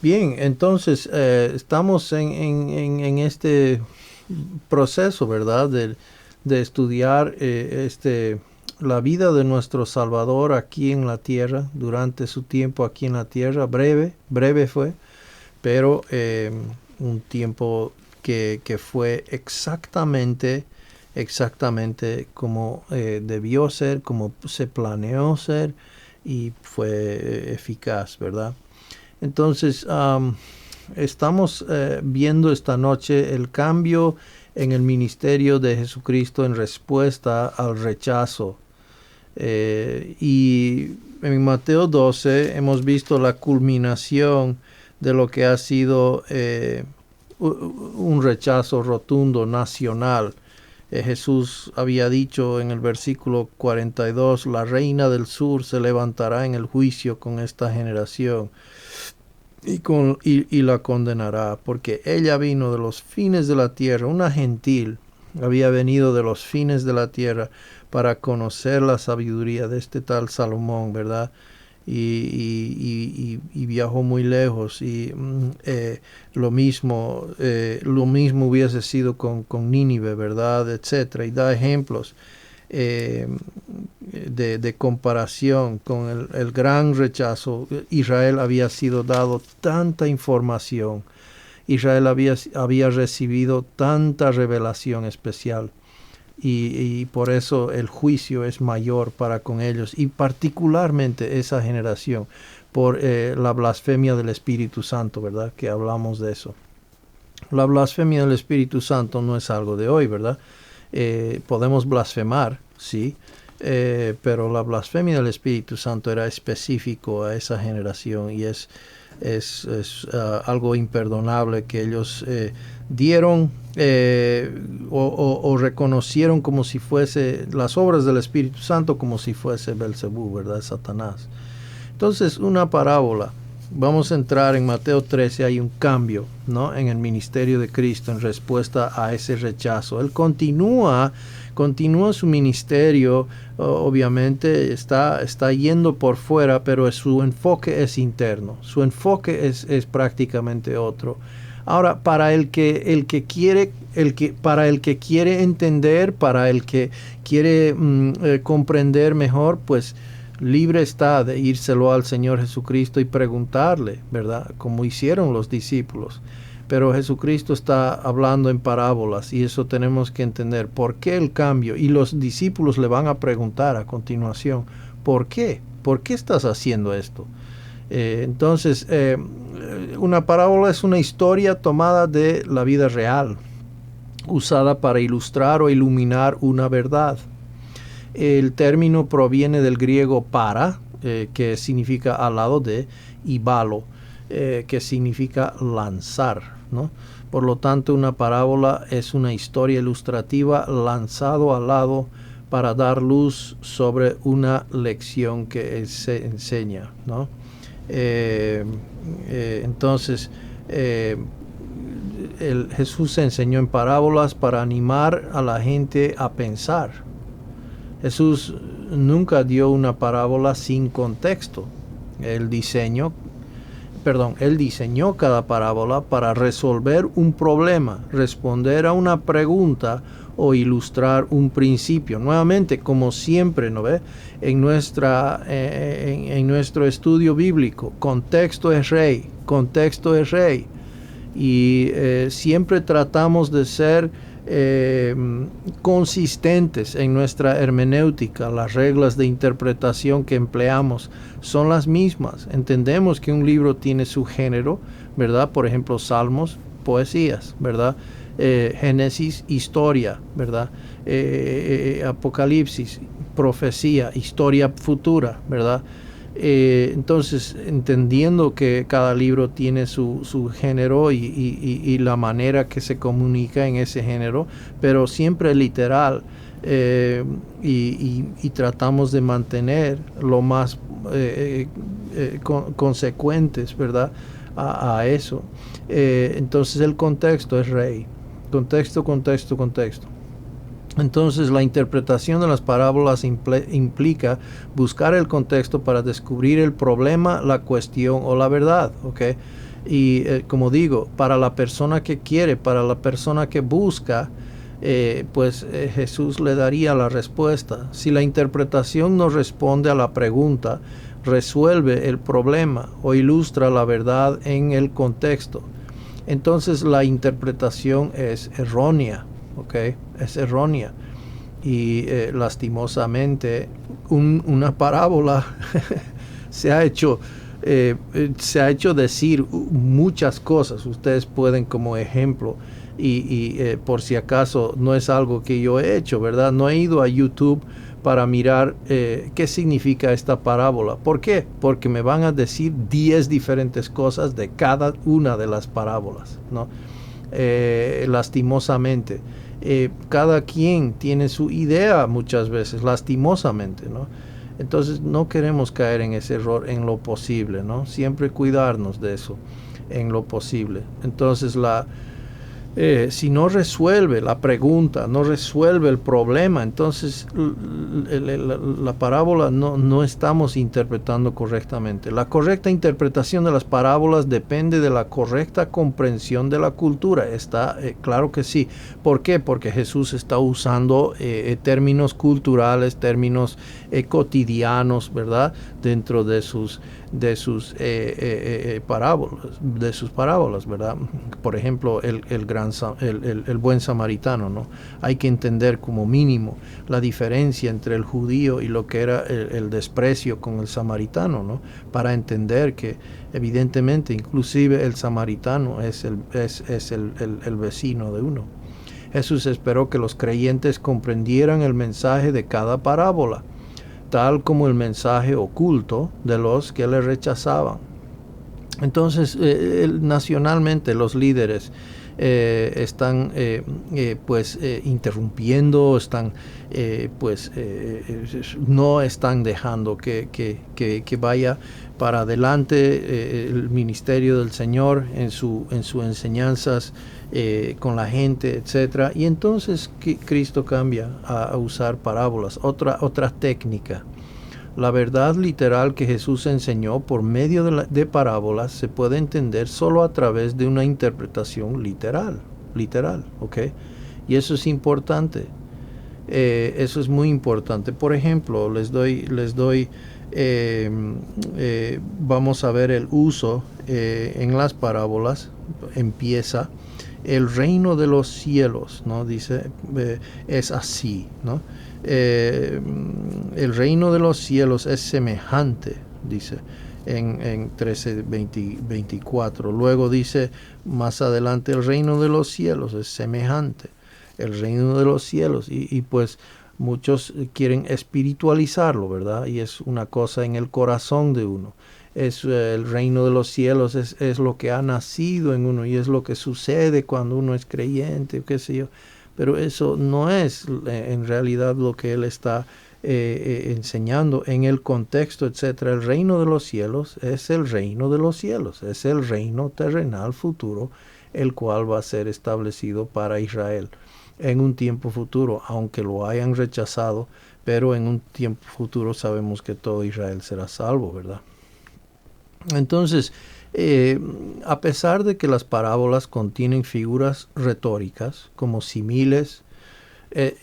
Bien, entonces estamos en este proceso, ¿verdad? De estudiar la vida de nuestro Salvador aquí en la tierra, durante su tiempo aquí en la tierra, breve fue, pero un tiempo que fue exactamente como debió ser, como se planeó ser y fue eficaz, ¿verdad? Entonces, estamos viendo esta noche el cambio en el ministerio de Jesucristo en respuesta al rechazo. Y en Mateo 12 hemos visto la culminación de lo que ha sido un rechazo rotundo nacional. Jesús había dicho en el versículo 42, la reina del sur se levantará en el juicio con esta generación y la condenará, porque ella vino de los fines de la tierra, una gentil, había venido de los fines de la tierra para conocer la sabiduría de este tal Salomón, ¿verdad? Y viajó muy lejos y lo mismo hubiese sido con Nínive, ¿verdad? Etcétera, y da ejemplos de comparación con el gran rechazo. Israel había sido dado tanta información, Israel había recibido tanta revelación especial y por eso el juicio es mayor para con ellos y particularmente esa generación por la blasfemia del Espíritu Santo, ¿verdad? Que hablamos de eso. La blasfemia del Espíritu Santo no es algo de hoy, ¿verdad? Podemos blasfemar, sí, pero la blasfemia del Espíritu Santo era específico a esa generación y es algo imperdonable que ellos dieron o reconocieron como si fuese las obras del Espíritu Santo como si fuese Belcebú, ¿verdad? Satanás. Entonces, una parábola. Vamos a entrar en Mateo 13, hay un cambio, ¿no? En el ministerio de Cristo en respuesta a ese rechazo. Él continúa su ministerio, obviamente está yendo por fuera, pero su enfoque es interno, su enfoque es prácticamente otro. Ahora, para para el que quiere entender, para el que quiere comprender mejor, pues libre está de írselo al Señor Jesucristo y preguntarle, ¿verdad? Como hicieron los discípulos. Pero Jesucristo está hablando en parábolas y eso tenemos que entender. ¿Por qué el cambio? Y los discípulos le van a preguntar a continuación, ¿por qué? ¿Por qué estás haciendo esto? Entonces, una parábola es una historia tomada de la vida real, usada para ilustrar o iluminar una verdad. El término proviene del griego para, que significa al lado de, y balo, que significa lanzar, ¿no? Por lo tanto, una parábola es una historia ilustrativa lanzado al lado para dar luz sobre una lección que se enseña, ¿no? Entonces, Jesús enseñó en parábolas para animar a la gente a pensar. Jesús nunca dio una parábola sin contexto. Él diseñó cada parábola para resolver un problema, responder a una pregunta o ilustrar un principio. Nuevamente, como siempre, ¿no ve? En nuestro estudio bíblico, contexto es rey. Y siempre tratamos de ser consistentes en nuestra hermenéutica. Las reglas de interpretación que empleamos son las mismas. Entendemos que un libro tiene su género, ¿verdad? Por ejemplo, Salmos, poesías, ¿verdad? Génesis, historia, ¿verdad? Apocalipsis, profecía, historia futura, ¿verdad? Entonces, entendiendo que cada libro tiene su género y la manera que se comunica en ese género, pero siempre literal, y tratamos de mantener lo más consecuentes, ¿verdad? A eso. Entonces el contexto es rey. Contexto. Entonces la interpretación de las parábolas implica buscar el contexto para descubrir el problema, la cuestión o la verdad, ¿ok? Y como digo, para la persona que quiere, para la persona que busca, Jesús le daría la respuesta. Si la interpretación no responde a la pregunta, resuelve el problema o ilustra la verdad en el contexto, entonces la interpretación es errónea, ¿ok? Es errónea. Y lastimosamente una parábola se ha hecho decir muchas cosas. Ustedes pueden, como ejemplo, por si acaso no es algo que yo he hecho, ¿verdad? No he ido a YouTube para mirar qué significa esta parábola. ¿Por qué? Porque me van a decir 10 diferentes cosas de cada una de las parábolas, ¿no? Lastimosamente. Cada quien tiene su idea muchas veces, lastimosamente, ¿no? Entonces no queremos caer en ese error en lo posible, ¿no? Siempre cuidarnos de eso en lo posible. Entonces si no resuelve la pregunta, no resuelve el problema, entonces la parábola no estamos interpretando correctamente. La correcta interpretación de las parábolas depende de la correcta comprensión de la cultura. Está claro que sí. ¿Por qué? Porque Jesús está usando términos culturales, términos cotidianos, ¿verdad? Dentro de sus parábolas, ¿verdad? Por ejemplo, el buen samaritano, ¿no? Hay que entender como mínimo la diferencia entre el judío y lo que era el desprecio con el samaritano, ¿no? Para entender que evidentemente inclusive el samaritano es el vecino de uno. Jesús esperó que los creyentes comprendieran el mensaje de cada parábola, tal como el mensaje oculto de los que le rechazaban. Entonces, nacionalmente los líderes están interrumpiendo, no están dejando que vaya para adelante el ministerio del Señor en sus enseñanzas con la gente, etcétera. Y entonces Cristo cambia a usar parábolas, otra técnica. La verdad literal que Jesús enseñó por medio de parábolas se puede entender solo a través de una interpretación literal, ¿ok? Y eso es importante. Eso es muy importante. Por ejemplo, vamos a ver el uso en las parábolas. Empieza: el reino de los cielos, ¿no? Dice, es así, ¿no? El reino de los cielos es semejante, dice en 13:24. Luego dice más adelante: el reino de los cielos es semejante. El reino de los cielos. Y pues muchos quieren espiritualizarlo, ¿verdad? Y es una cosa en el corazón de uno. El reino de los cielos es lo que ha nacido en uno y es lo que sucede cuando uno es creyente, qué sé yo. Pero eso no es en realidad lo que él está enseñando en el contexto, etcétera. El reino de los cielos es el reino de los cielos, es el reino terrenal futuro, el cual va a ser establecido para Israel en un tiempo futuro, aunque lo hayan rechazado, pero en un tiempo futuro sabemos que todo Israel será salvo, ¿verdad? Entonces, a pesar de que las parábolas contienen figuras retóricas como similes,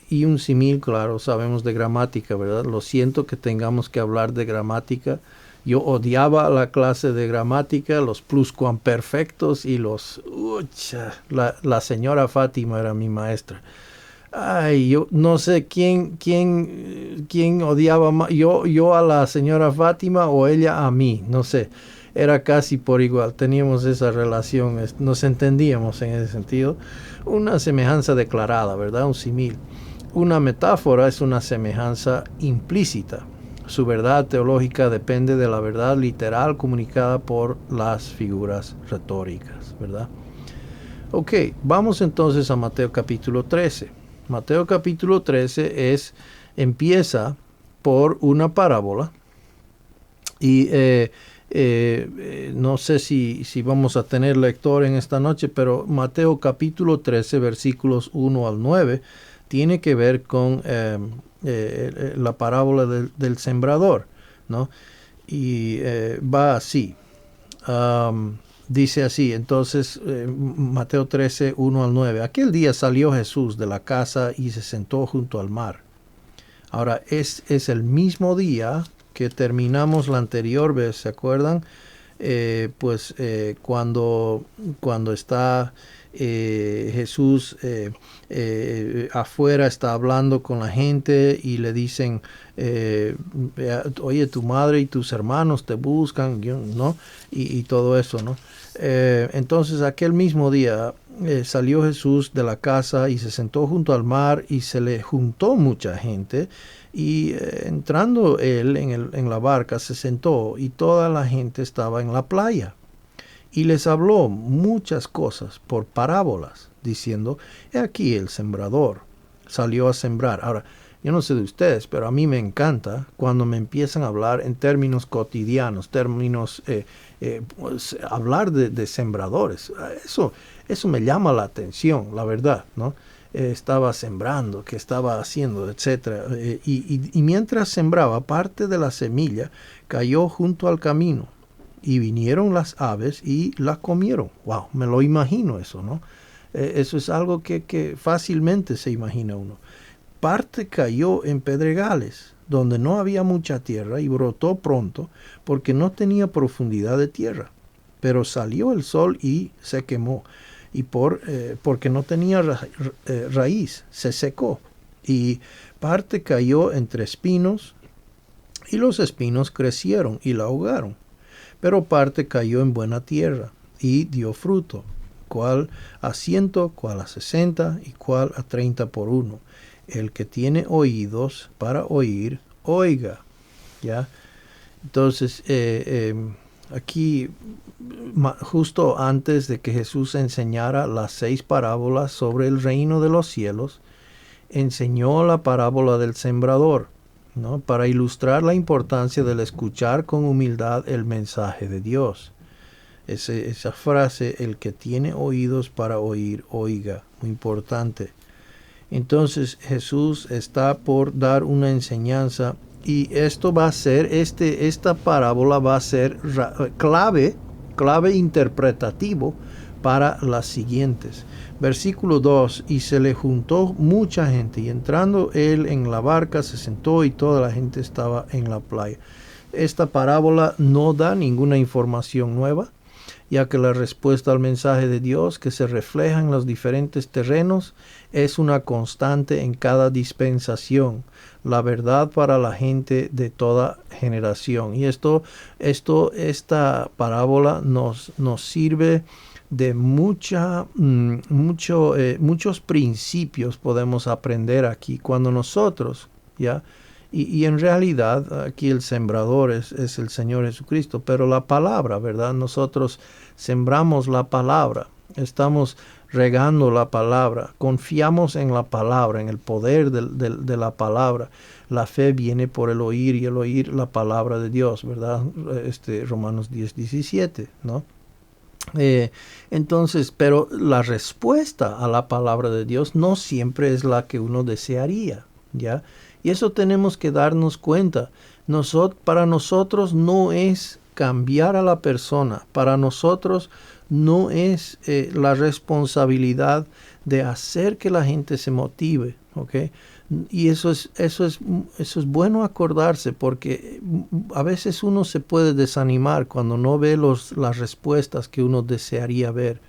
y un símil, claro, sabemos de gramática, ¿verdad? Lo siento que tengamos que hablar de gramática. Yo odiaba la clase de gramática, los pluscuamperfectos y la señora Fátima era mi maestra. Ay, yo no sé quién odiaba más, yo a la señora Fátima o ella a mí, no sé. Era casi por igual, teníamos esa relación, nos entendíamos en ese sentido. Una semejanza declarada, ¿verdad? Un símil. Una metáfora es una semejanza implícita. Su verdad teológica depende de la verdad literal comunicada por las figuras retóricas, ¿verdad? Ok, vamos entonces a Mateo capítulo 13. Mateo capítulo 13 empieza por una parábola y no sé si vamos a tener lector en esta noche, pero Mateo capítulo 13 versículos 1 al 9 tiene que ver con la parábola del sembrador, ¿no? Y va así. Dice así, entonces, Mateo 13, 1 al 9. Aquel día salió Jesús de la casa y se sentó junto al mar. Ahora, es el mismo día que terminamos la anterior vez, ¿se acuerdan? Cuando está Jesús afuera, está hablando con la gente y le dicen, oye, tu madre y tus hermanos te buscan, ¿no? Y todo eso, ¿no? Entonces aquel mismo día salió Jesús de la casa y se sentó junto al mar y se le juntó mucha gente y entrando él en la barca se sentó y toda la gente estaba en la playa y les habló muchas cosas por parábolas diciendo, he aquí el sembrador salió a sembrar. Ahora, yo no sé de ustedes, pero a mí me encanta cuando me empiezan a hablar en términos cotidianos, pues, hablar de sembradores. Eso me llama la atención, la verdad, ¿no? Estaba sembrando, qué estaba haciendo, etcétera. Y mientras sembraba, parte de la semilla cayó junto al camino y vinieron las aves y la comieron. Wow, me lo imagino eso, ¿no? Eso es algo que fácilmente se imagina uno. Parte cayó en pedregales, donde no había mucha tierra y brotó pronto porque no tenía profundidad de tierra. Pero salió el sol y se quemó. Y porque no tenía raíz, se secó. Y parte cayó entre espinos y los espinos crecieron y la ahogaron. Pero parte cayó en buena tierra y dio fruto, cual a 100, cual a 60 y cual a 30 por uno. El que tiene oídos para oír, oiga. ¿Ya? Entonces, aquí, justo antes de que Jesús enseñara las 6 parábolas sobre el reino de los cielos, enseñó la parábola del sembrador, ¿no? Para ilustrar la importancia del escuchar con humildad el mensaje de Dios. Esa frase, el que tiene oídos para oír, oiga, muy importante. Entonces Jesús está por dar una enseñanza y esto va a ser, esta parábola va a ser clave interpretativo para las siguientes. Versículo 2, y se le juntó mucha gente y entrando él en la barca se sentó y toda la gente estaba en la playa. Esta parábola no da ninguna información nueva, ya que la respuesta al mensaje de Dios que se refleja en los diferentes terrenos es una constante en cada dispensación, la verdad para la gente de toda generación. Y esta parábola nos sirve de muchos principios podemos aprender aquí cuando nosotros, ¿ya? Y en realidad aquí el sembrador es el Señor Jesucristo, pero la palabra, ¿verdad? Nosotros sembramos la palabra, estamos regando la palabra, confiamos en la palabra, en el poder de la palabra. La fe viene por el oír y el oír la palabra de Dios, ¿verdad? Romanos 10:17, ¿no? Entonces, pero la respuesta a la palabra de Dios no siempre es la que uno desearía, ¿ya? Y eso tenemos que darnos cuenta. Para nosotros no es cambiar a la persona, para nosotros no es la responsabilidad de hacer que la gente se motive, ¿ok? Y eso es bueno acordarse, porque a veces uno se puede desanimar cuando no ve las respuestas que uno desearía ver.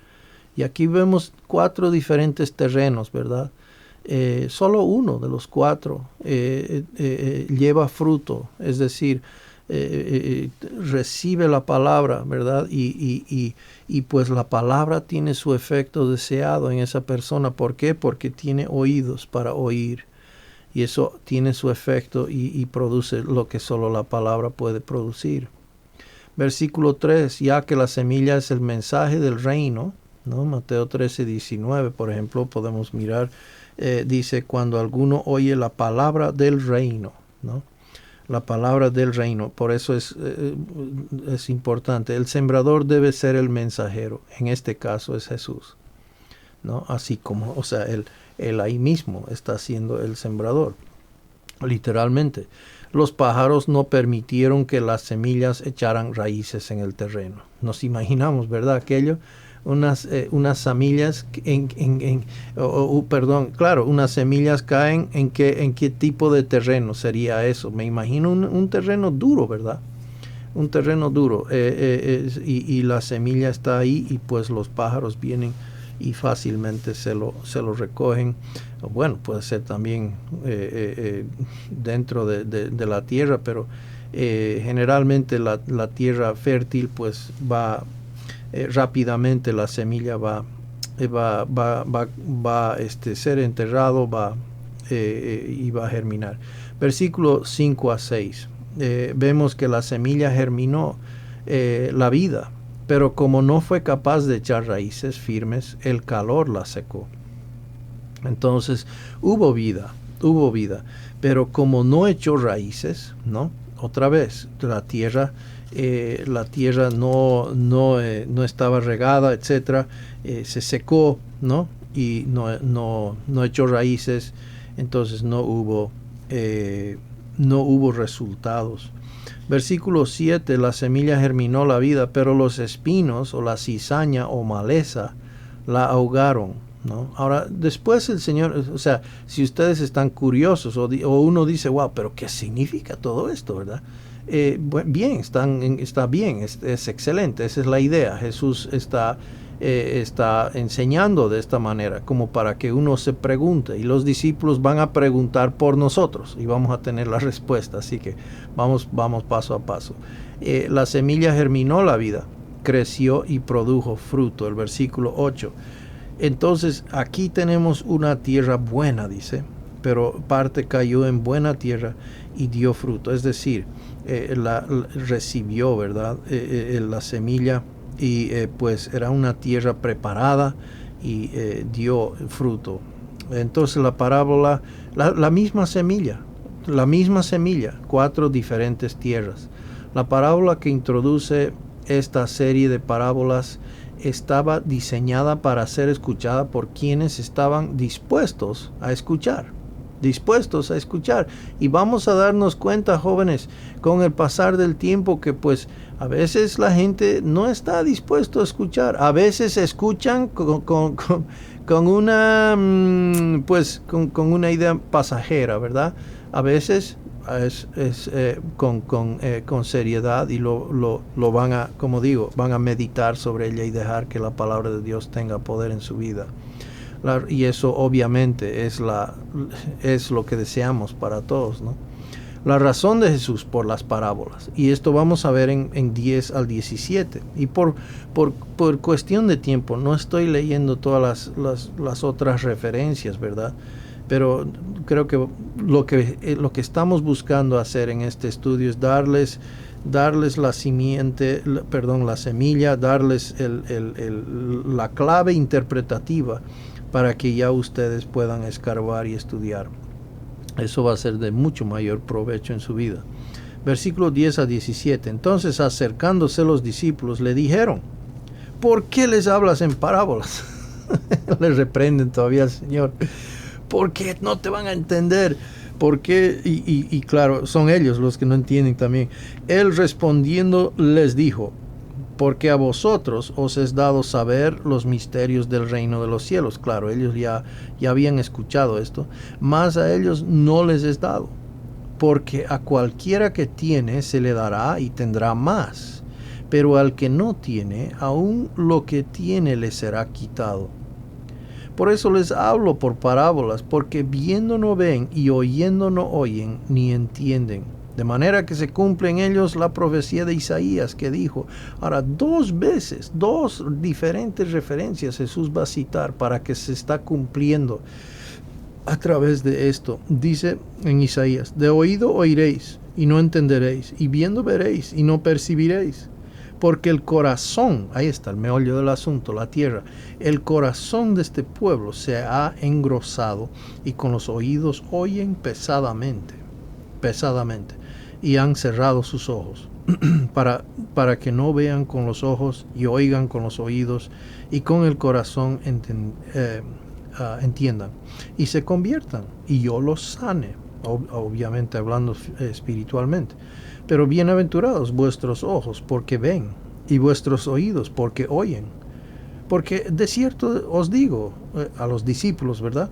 Y aquí vemos 4 diferentes terrenos, ¿verdad? Solo uno de los 4 lleva fruto, es decir, recibe la palabra, ¿verdad? Y pues la palabra tiene su efecto deseado en esa persona. ¿Por qué? Porque tiene oídos para oír. Y eso tiene su efecto y produce lo que solo la palabra puede producir. Versículo 3, ya que la semilla es el mensaje del reino, ¿no? Mateo 13:19, por ejemplo, podemos mirar, dice, cuando alguno oye la palabra del reino, ¿no? La palabra del reino, por eso es importante. El sembrador debe ser el mensajero, en este caso es Jesús, ¿no? Así como, o sea, él ahí mismo está siendo el sembrador, literalmente. los pájaros no permitieron que las semillas echaran raíces en el terreno. Nos imaginamos, ¿verdad? Aquello, unas semillas unas semillas caen en qué tipo de terreno sería eso. Me imagino un terreno duro, ¿verdad? Un terreno duro, y la semilla está ahí, y pues los pájaros vienen y fácilmente se lo recogen. Bueno, puede ser también dentro de la tierra, pero generalmente la tierra fértil pues va rápidamente, la semilla va ser enterrado, y va a germinar. Versículo 5 a 6. Vemos que la semilla germinó la vida, pero como no fue capaz de echar raíces firmes, el calor la secó. Entonces hubo vida, pero como no echó raíces, ¿no? Otra vez, la tierra no estaba regada, etcétera, se secó, ¿no? Y no echó raíces, entonces no hubo resultados. Versículo 7, la semilla germinó la vida, pero los espinos o la cizaña o maleza la ahogaron, ¿no? Ahora, después el Señor, o sea, si ustedes están curiosos o uno dice, wow, pero ¿qué significa todo esto, verdad? Bien, está bien, es excelente, esa es la idea. Jesús está enseñando de esta manera, como para que uno se pregunte, y los discípulos van a preguntar por nosotros y vamos a tener la respuesta. Así que vamos paso a paso. La semilla germinó la vida, creció y produjo fruto. El versículo 8. Entonces aquí tenemos una tierra buena, dice, pero parte cayó en buena tierra y dio fruto, es decir, recibió, ¿verdad? La semilla, y pues era una tierra preparada y dio fruto. Entonces la parábola, la misma semilla, 4 diferentes tierras. La parábola que introduce esta serie de parábolas estaba diseñada para ser escuchada por quienes estaban dispuestos a escuchar. Y vamos a darnos cuenta, jóvenes, con el pasar del tiempo, que pues a veces la gente no está dispuesto a escuchar. A veces escuchan con una con una idea pasajera, ¿verdad? A veces con seriedad, y lo van a, como digo, van a meditar sobre ella y dejar que la palabra de Dios tenga poder en su vida. Y eso obviamente es lo que deseamos para todos, ¿no? La razón de Jesús por las parábolas, y esto vamos a ver en 10 al 17, y por cuestión de tiempo no estoy leyendo todas las otras referencias, ¿verdad? Pero creo que lo que estamos buscando hacer en este estudio es darles la semilla, darles la clave interpretativa para que ya ustedes puedan escarbar y estudiar. Eso va a ser de mucho mayor provecho en su vida. Versículos 10 a 17. Entonces, acercándose los discípulos, le dijeron, ¿por qué les hablas en parábolas? Le reprenden todavía al Señor. ¿Por qué no te van a entender? ¿Por qué? Y claro, son ellos los que no entienden también. Él respondiendo les dijo, porque a vosotros os es dado saber los misterios del reino de los cielos. Claro, ellos ya habían escuchado esto, mas a ellos no les es dado, porque a cualquiera que tiene se le dará y tendrá más, pero al que no tiene, aún lo que tiene le será quitado. Por eso les hablo por parábolas, porque viendo no ven y oyendo no oyen ni entienden. De manera que se cumple en ellos la profecía de Isaías que dijo. Ahora, 2 veces, 2 diferentes referencias Jesús va a citar para que se está cumpliendo a través de esto. Dice en Isaías, de oído oiréis y no entenderéis, y viendo veréis y no percibiréis. Porque el corazón, ahí está el meollo del asunto, la tierra, el corazón de este pueblo se ha engrosado y con los oídos oyen pesadamente, y han cerrado sus ojos para que no vean con los ojos y oigan con los oídos y con el corazón entiendan y se conviertan y yo los sane. obviamente hablando espiritualmente. Pero bienaventurados vuestros ojos porque ven, y vuestros oídos porque oyen. Porque de cierto os digo, a los discípulos, ¿verdad?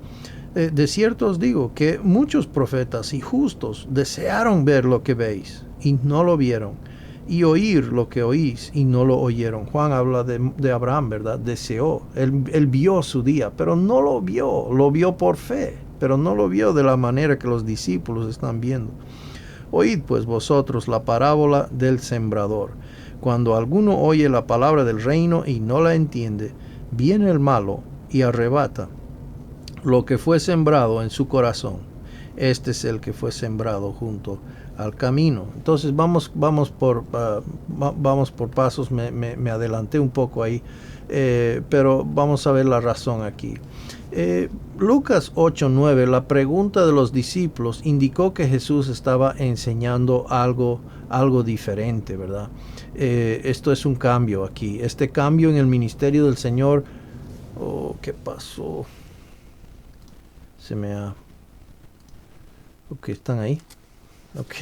De cierto os digo que muchos profetas y justos desearon ver lo que veis y no lo vieron, y oír lo que oís y no lo oyeron. Juan habla de Abraham, ¿verdad? Deseó, él vio su día, pero no lo vio por fe, pero no lo vio de la manera que los discípulos están viendo. Oíd pues vosotros la parábola del sembrador. Cuando alguno oye la palabra del reino y no la entiende, viene el malo y arrebata lo que fue sembrado en su corazón. Este es el que fue sembrado junto al camino. Entonces vamos por pasos. Me adelanté un poco ahí, pero vamos a ver la razón aquí. Lucas 8:9, la pregunta de los discípulos indicó que Jesús estaba enseñando algo diferente, ¿verdad? Esto es un cambio aquí. Este cambio en el ministerio del Señor. ¿Qué pasó? Ok, ¿están ahí? Ok,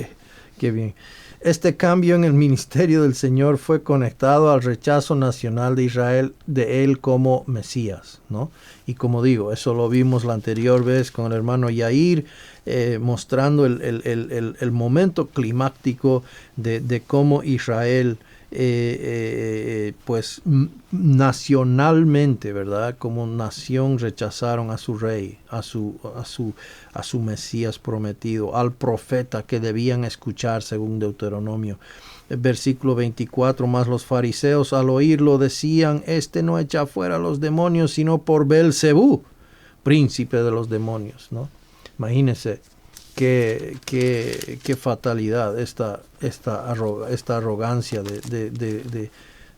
qué bien. Este cambio en el ministerio del Señor fue conectado al rechazo nacional de Israel de él como Mesías, ¿no? Y como digo, eso lo vimos la anterior vez con el hermano Yair, mostrando el momento climático de cómo Israel, pues nacionalmente, ¿verdad? Como nación rechazaron a su rey, a su Mesías prometido, al profeta que debían escuchar según Deuteronomio. Versículo 24, más los fariseos al oírlo decían, este no echa fuera los demonios, sino por Belcebú, príncipe de los demonios, ¿no? Imagínense qué fatalidad esta arrogancia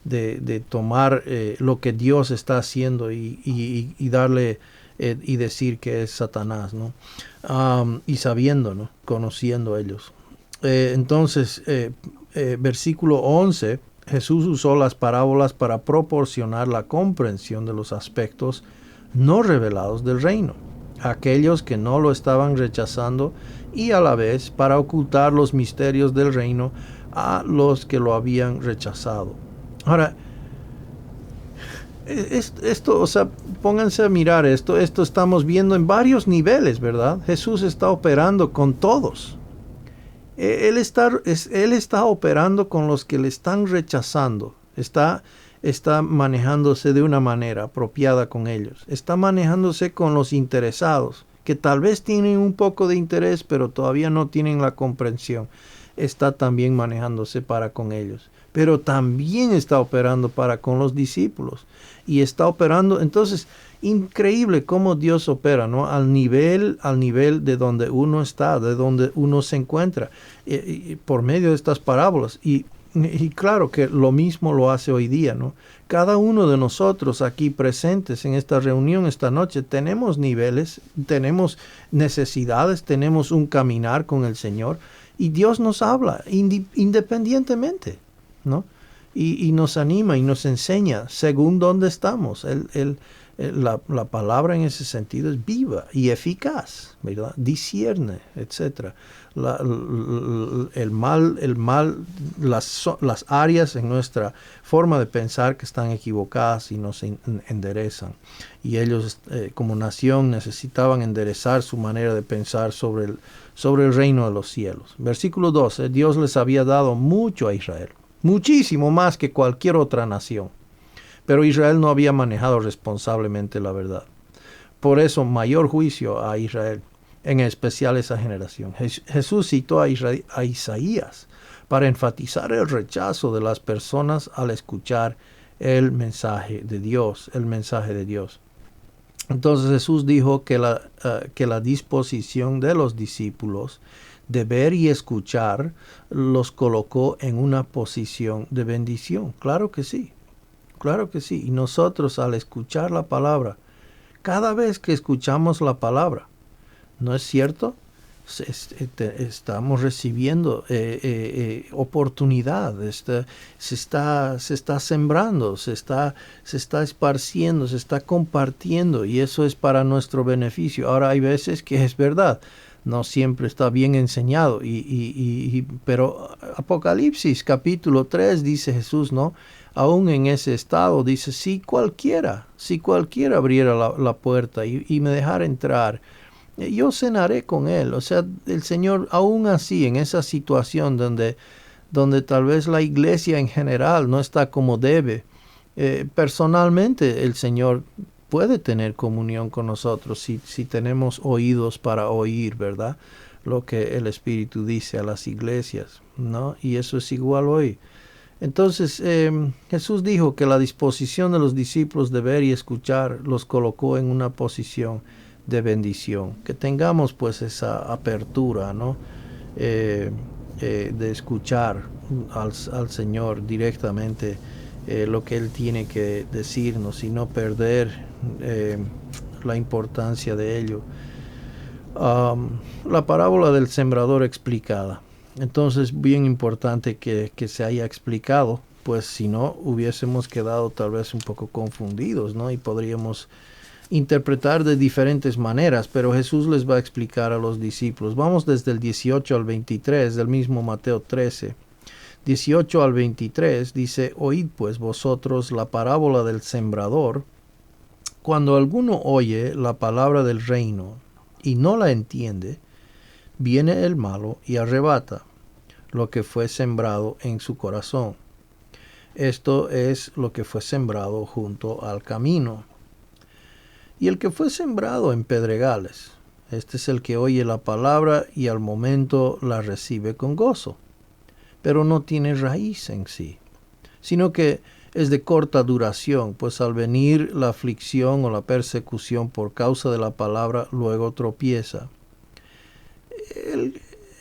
de tomar lo que Dios está haciendo y darle y decir que es Satanás, ¿no? Y sabiendo, ¿no? Conociendo ellos. Entonces, versículo 11, Jesús usó las parábolas para proporcionar la comprensión de los aspectos no revelados del reino a aquellos que no lo estaban rechazando, y a la vez para ocultar los misterios del reino a los que lo habían rechazado. Ahora, esto, o sea, pónganse a mirar esto estamos viendo en varios niveles, ¿verdad? Jesús está operando con todos. Él está operando con los que le están rechazando. Está manejándose de una manera apropiada con ellos. Está manejándose con los interesados, que tal vez tienen un poco de interés, pero todavía no tienen la comprensión. Está también manejándose para con ellos. Pero también está operando para con los discípulos. Y está operando, entonces, increíble cómo Dios opera, ¿no? Al nivel de donde uno está, de donde uno se encuentra, por medio de estas parábolas. Y claro que lo mismo lo hace hoy día, ¿no? Cada uno de nosotros aquí presentes en esta reunión esta noche tenemos niveles, tenemos necesidades, tenemos un caminar con el Señor, y Dios nos habla independientemente, ¿no? Y nos anima y nos enseña según dónde estamos. La palabra en ese sentido es viva y eficaz, ¿verdad? Discierne, etc. El mal, las áreas en nuestra forma de pensar que están equivocadas y nos enderezan. Y ellos, como nación, necesitaban enderezar su manera de pensar sobre el reino de los cielos. Versículo 12, Dios les había dado mucho a Israel, muchísimo más que cualquier otra nación. Pero Israel no había manejado responsablemente la verdad. Por eso, mayor juicio a Israel, en especial esa generación. Jesús citó a Isaías para enfatizar el rechazo de las personas al escuchar el mensaje de Dios, Entonces Jesús dijo que la disposición de los discípulos de ver y escuchar los colocó en una posición de bendición. Claro que sí. Claro que sí. Y nosotros al escuchar la palabra, cada vez que escuchamos la palabra, ¿no es cierto? Estamos recibiendo oportunidad, se está sembrando, se está esparciendo, se está compartiendo, y eso es para nuestro beneficio. Ahora hay veces que es verdad, no siempre está bien enseñado. Pero Apocalipsis capítulo 3 dice Jesús, ¿no? Aún en ese estado, dice, si cualquiera abriera la puerta y me dejara entrar, yo cenaré con él. O sea, el Señor, aún así, en esa situación donde tal vez la iglesia en general no está como debe, personalmente el Señor puede tener comunión con nosotros si tenemos oídos para oír, ¿verdad? Lo que el Espíritu dice a las iglesias, ¿no? Y eso es igual hoy. Entonces, Jesús dijo que la disposición de los discípulos de ver y escuchar los colocó en una posición de bendición. Que tengamos pues esa apertura, ¿no? De escuchar al Señor directamente lo que Él tiene que decirnos y no perder la importancia de ello. La parábola del sembrador explicada. Entonces, bien importante que se haya explicado, pues si no, hubiésemos quedado tal vez un poco confundidos, ¿no? Y podríamos interpretar de diferentes maneras, pero Jesús les va a explicar a los discípulos. Vamos desde el 18 al 23 del mismo Mateo 13. 18 al 23 dice, oíd pues vosotros la parábola del sembrador. Cuando alguno oye la palabra del reino y no la entiende, viene el malo y arrebata lo que fue sembrado en su corazón. Esto es lo que fue sembrado junto al camino. Y el que fue sembrado en pedregales, este es el que oye la palabra y al momento la recibe con gozo, pero no tiene raíz en sí, sino que es de corta duración, pues al venir la aflicción o la persecución por causa de la palabra, luego tropieza.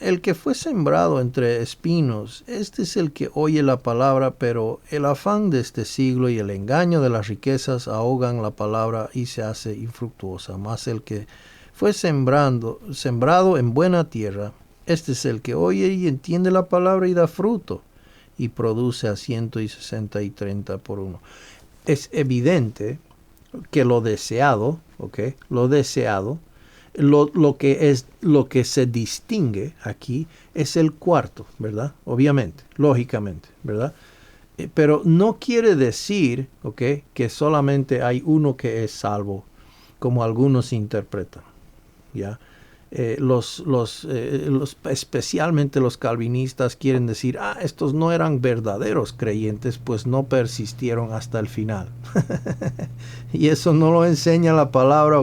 El que fue sembrado entre espinos, este es el que oye la palabra, pero el afán de este siglo y el engaño de las riquezas ahogan la palabra y se hace infructuosa. Mas el que fue sembrado en buena tierra, este es el que oye y entiende la palabra y da fruto, y produce a 160 y 30 por uno. Es evidente que lo deseado, lo que se distingue aquí es el cuarto, ¿verdad? Obviamente, lógicamente, ¿verdad? Pero no quiere decir, que solamente hay uno que es salvo, como algunos interpretan, ¿ya? Especialmente los calvinistas quieren decir, estos no eran verdaderos creyentes, pues no persistieron hasta el final. Y eso no lo enseña la palabra,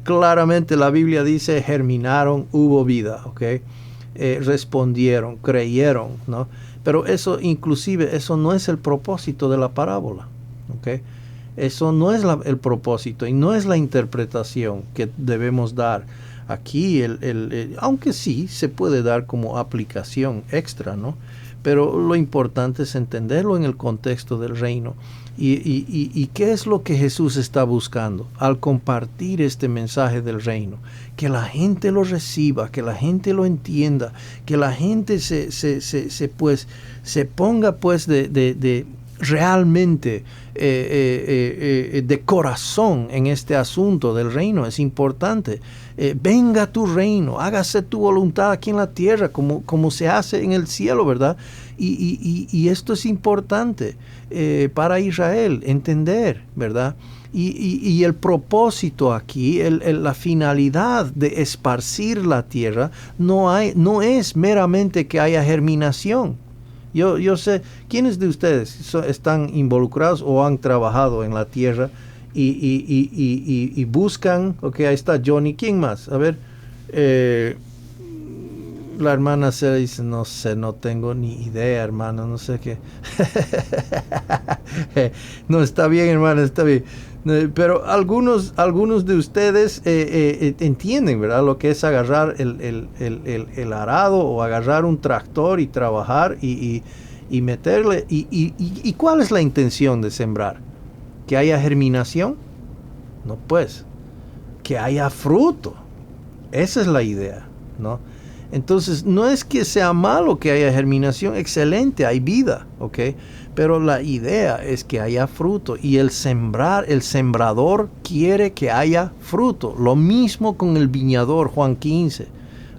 Claramente la Biblia dice, germinaron, hubo vida, respondieron, creyeron, ¿no? Pero eso no es el propósito de la parábola, Eso no es el propósito y no es la interpretación que debemos dar. Aquí, aunque sí se puede dar como aplicación extra, ¿no? Pero lo importante es entenderlo en el contexto del reino. ¿Y qué es lo que Jesús está buscando al compartir este mensaje del reino? Que la gente lo reciba, que la gente lo entienda, que la gente se ponga pues de realmente de corazón en este asunto del reino. Es importante. Venga tu reino, hágase tu voluntad aquí en la tierra como se hace en el cielo, ¿verdad? Y esto es importante para Israel entender, ¿verdad? Y el propósito aquí, la finalidad de esparcir la tierra no es meramente que haya germinación. Yo sé, ¿quiénes de ustedes están involucrados o han trabajado en la tierra y buscan? Ahí está Johnny. ¿Quién más? A ver, la hermana se dice, no sé, no tengo ni idea, hermano, no sé qué. No, está bien, hermano, está bien. Pero algunos de ustedes entienden, ¿verdad? Lo que es agarrar el arado o agarrar un tractor y trabajar y meterle. ¿Y cuál es la intención de sembrar? ¿Que haya germinación? No, pues, que haya fruto. Esa es la idea, ¿no? Entonces, no es que sea malo que haya germinación, excelente, hay vida, Pero la idea es que haya fruto y el sembrador quiere que haya fruto. Lo mismo con el viñador, Juan 15.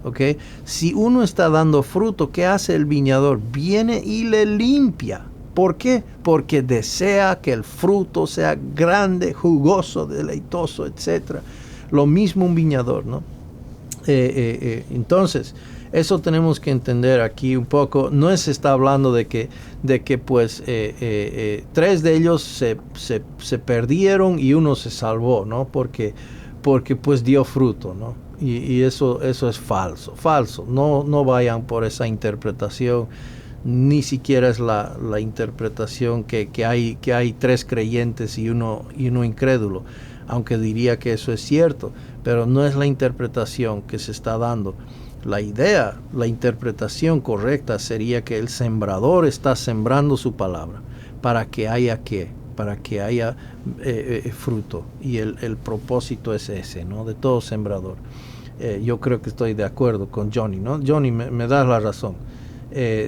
¿ok? Si uno está dando fruto, ¿qué hace el viñador? Viene y le limpia. ¿Por qué? Porque desea que el fruto sea grande, jugoso, deleitoso, etc. Lo mismo un viñador, ¿no? Entonces, eso tenemos que entender aquí un poco. No se está hablando de que pues 3 de ellos se perdieron y uno se salvó, ¿no? Porque pues dio fruto, ¿no? Y eso es falso. No vayan por esa interpretación. Ni siquiera es la interpretación que hay 3 creyentes y uno incrédulo, aunque diría que eso es cierto, pero no es la interpretación que se está dando. La interpretación correcta sería que el sembrador está sembrando su palabra para que haya fruto, y el propósito es ese, ¿no? De todo sembrador. Yo creo que estoy de acuerdo con Johnny, ¿no? Johnny, me das la razón.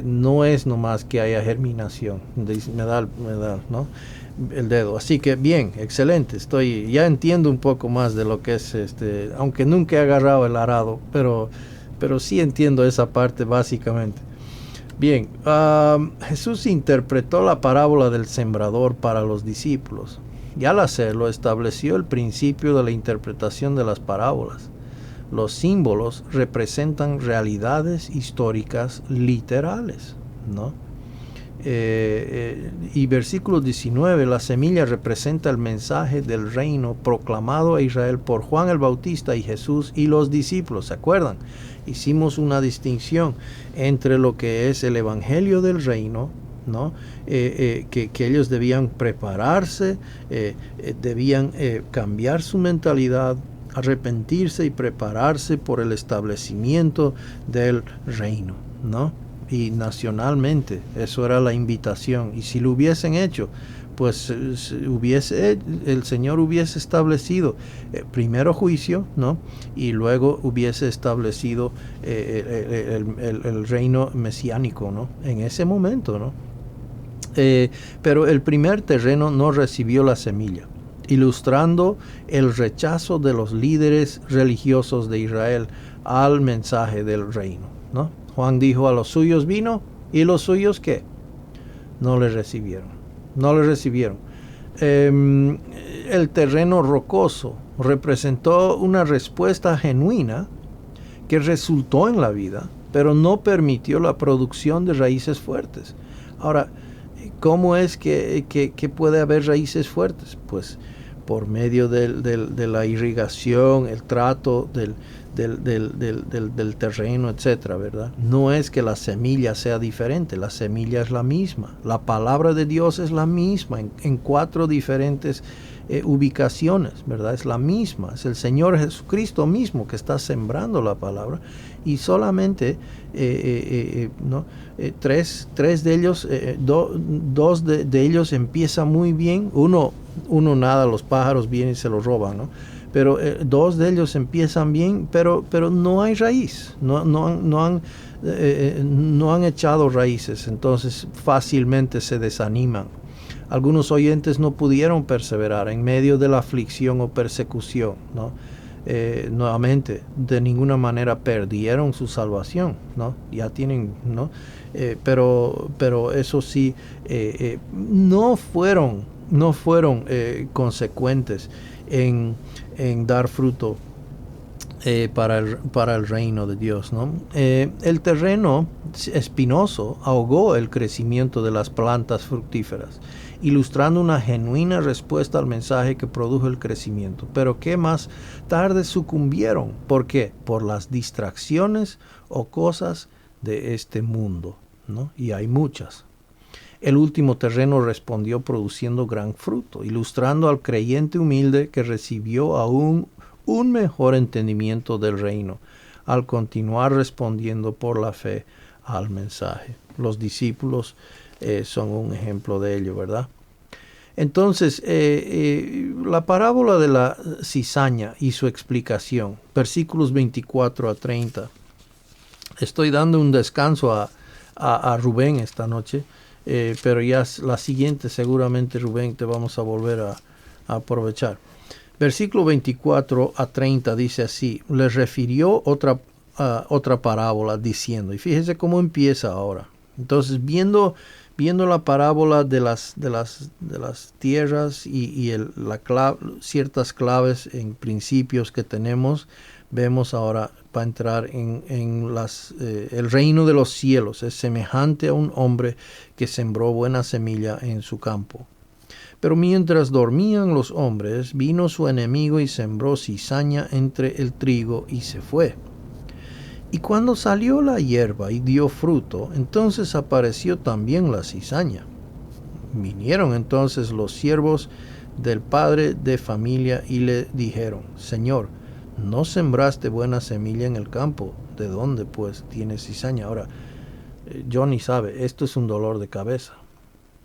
No es nomás que haya germinación, me da, ¿no? El dedo. Así que bien, excelente. Ya entiendo un poco más de lo que es aunque nunca he agarrado el arado, pero sí entiendo esa parte básicamente. Bien, Jesús interpretó la parábola del sembrador para los discípulos, y al hacerlo estableció el principio de la interpretación de las parábolas. Los símbolos representan realidades históricas literales, ¿no? Y versículo 19, la semilla representa el mensaje del reino proclamado a Israel por Juan el Bautista y Jesús y los discípulos. ¿Se acuerdan? Hicimos una distinción entre lo que es el evangelio del reino, ¿no? Que ellos debían prepararse, debían cambiar su mentalidad, arrepentirse y prepararse por el establecimiento del reino, ¿no? Y nacionalmente, eso era la invitación. Y si lo hubiesen hecho, pues el Señor hubiese establecido primero juicio, ¿no? Y luego hubiese establecido el reino mesiánico, ¿no? En ese momento, ¿no? Pero el primer terreno no recibió la semilla, ilustrando el rechazo de los líderes religiosos de Israel al mensaje del reino, ¿no? Juan dijo: a los suyos vino, y los suyos, ¿qué? No le recibieron. El terreno rocoso representó una respuesta genuina que resultó en la vida, pero no permitió la producción de raíces fuertes. Ahora, ¿cómo es que puede haber raíces fuertes? Pues por medio de la irrigación, el trato del terreno, etcétera, ¿verdad? No es que la semilla sea diferente, la semilla es la misma. La palabra de Dios es la misma en 4 diferentes ubicaciones, ¿verdad? Es la misma, es el Señor Jesucristo mismo que está sembrando la palabra, y solamente ¿no? 3 de ellos, 2 de ellos empiezan muy bien, uno nada, los pájaros vienen y se lo roban, ¿no? Pero 2 de ellos empiezan bien, pero no hay raíz, no han echado raíces, entonces fácilmente se desaniman. Algunos oyentes no pudieron perseverar en medio de la aflicción o persecución, ¿no? Nuevamente, de ninguna manera perdieron su salvación, ¿no? Ya tienen, ¿no? Pero eso sí, no fueron consecuentes en dar fruto para el reino de Dios, ¿no? El terreno espinoso ahogó el crecimiento de las plantas fructíferas, ilustrando una genuina respuesta al mensaje que produjo el crecimiento, pero que más tarde sucumbieron. ¿Por qué? Por las distracciones o cosas de este mundo, ¿no? Y hay muchas. El último terreno respondió produciendo gran fruto, ilustrando al creyente humilde que recibió aún un mejor entendimiento del reino al continuar respondiendo por la fe al mensaje. Los discípulos son un ejemplo de ello, ¿verdad? Entonces, la parábola de la cizaña y su explicación, versículos 24 a 30. Estoy dando un descanso a Rubén esta noche, pero ya la siguiente seguramente, Rubén, te vamos a volver a aprovechar. Versículo 24 a 30 dice así: les refirió otra otra parábola diciendo, y fíjese cómo empieza ahora. Entonces, viendo la parábola de las tierras y ciertas claves en principios que tenemos, vemos ahora para entrar en el reino de los cielos. Es semejante a un hombre que sembró buena semilla en su campo. Pero mientras dormían los hombres, vino su enemigo y sembró cizaña entre el trigo y se fue. Y cuando salió la hierba y dio fruto, entonces apareció también la cizaña. Vinieron entonces los siervos del padre de familia y le dijeron, Señor, ¿no sembraste buena semilla en el campo? ¿De dónde pues tienes cizaña? Ahora, Johnny sabe, esto es un dolor de cabeza.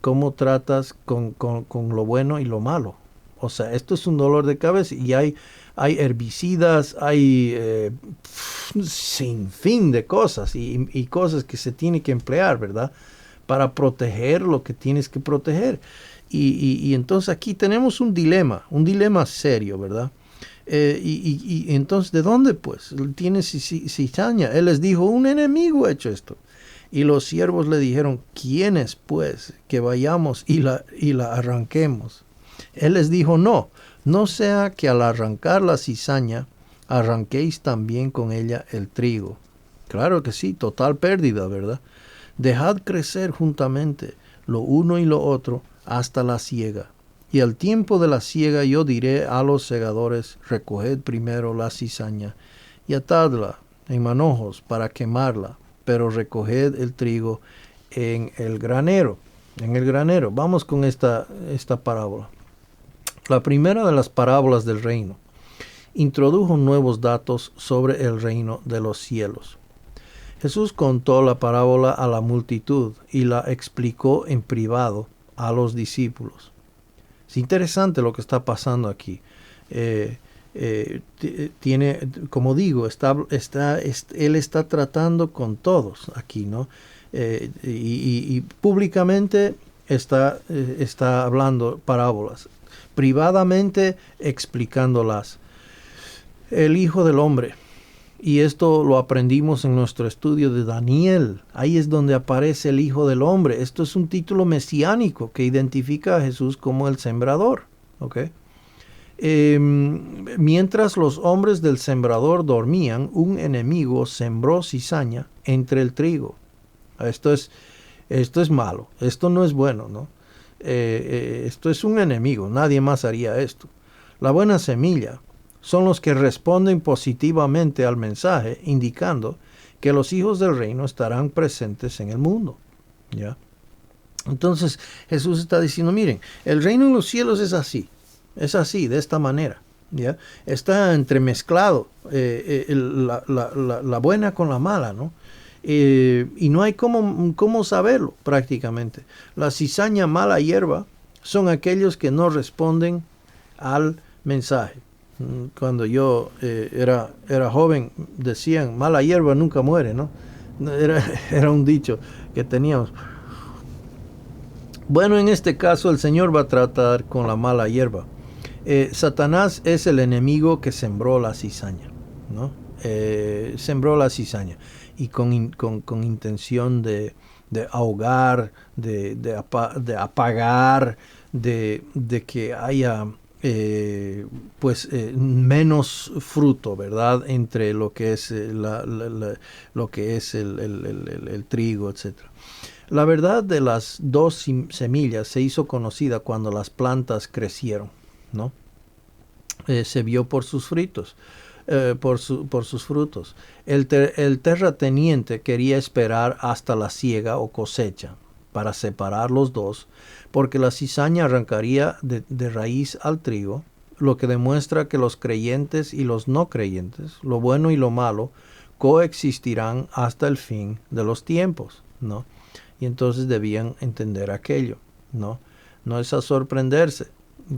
¿Cómo tratas con lo bueno y lo malo? O sea, esto es un dolor de cabeza y hay herbicidas, hay sin fin de cosas y cosas que se tienen que emplear, ¿verdad? Para proteger lo que tienes que proteger. Y entonces aquí tenemos un dilema serio, ¿verdad? Y entonces, ¿de dónde pues? Tienes cizaña. Él les dijo, un enemigo ha hecho esto. Y los siervos le dijeron, ¿quién es pues que vayamos y la arranquemos? Él les dijo, no sea que al arrancar la cizaña, arranquéis también con ella el trigo. Claro que sí, total pérdida, ¿verdad? Dejad crecer juntamente lo uno y lo otro hasta la siega. Y al tiempo de la siega yo diré a los segadores, recoged primero la cizaña y atadla en manojos para quemarla, pero recoged el trigo en el granero. Vamos con esta parábola. La primera de las parábolas del reino introdujo nuevos datos sobre el reino de los cielos. Jesús contó la parábola a la multitud y la explicó en privado a los discípulos. Es interesante lo que está pasando aquí. Tiene, como digo, él está tratando con todos aquí, ¿no? Y públicamente está hablando parábolas, privadamente explicándolas. El Hijo del Hombre, y esto lo aprendimos en nuestro estudio de Daniel, ahí es donde aparece el Hijo del Hombre. Esto es un título mesiánico que identifica a Jesús como el sembrador, ¿ok? Mientras los hombres del sembrador dormían, un enemigo sembró cizaña entre el trigo. Esto es malo, esto no es bueno, ¿no? Esto es un enemigo, nadie más haría esto. La buena semilla son los que responden positivamente al mensaje, indicando que los hijos del reino estarán presentes en el mundo, ¿ya? Entonces Jesús está diciendo, miren, el reino en los cielos es así, de esta manera, ¿ya? Está entremezclado la buena con la mala, ¿no? Y no hay cómo saberlo prácticamente. La cizaña, mala hierba, son aquellos que no responden al mensaje. Cuando yo era joven, decían, mala hierba nunca muere, ¿no? Era un dicho que teníamos. Bueno, en este caso el Señor va a tratar con la mala hierba. Satanás es el enemigo que sembró la cizaña, ¿no? Sembró la cizaña y con intención de ahogar, de apagar, de que haya menos fruto, ¿verdad? Entre lo que es lo que es el trigo, etcétera. La verdad de las dos semillas se hizo conocida cuando las plantas crecieron, ¿no? Se vio por sus frutos. Por sus frutos. El terrateniente quería esperar hasta la siega o cosecha para separar los dos, porque la cizaña arrancaría de raíz al trigo, lo que demuestra que los creyentes y los no creyentes, lo bueno y lo malo, coexistirán hasta el fin de los tiempos, ¿no? Y entonces debían entender aquello, ¿no? No es a sorprenderse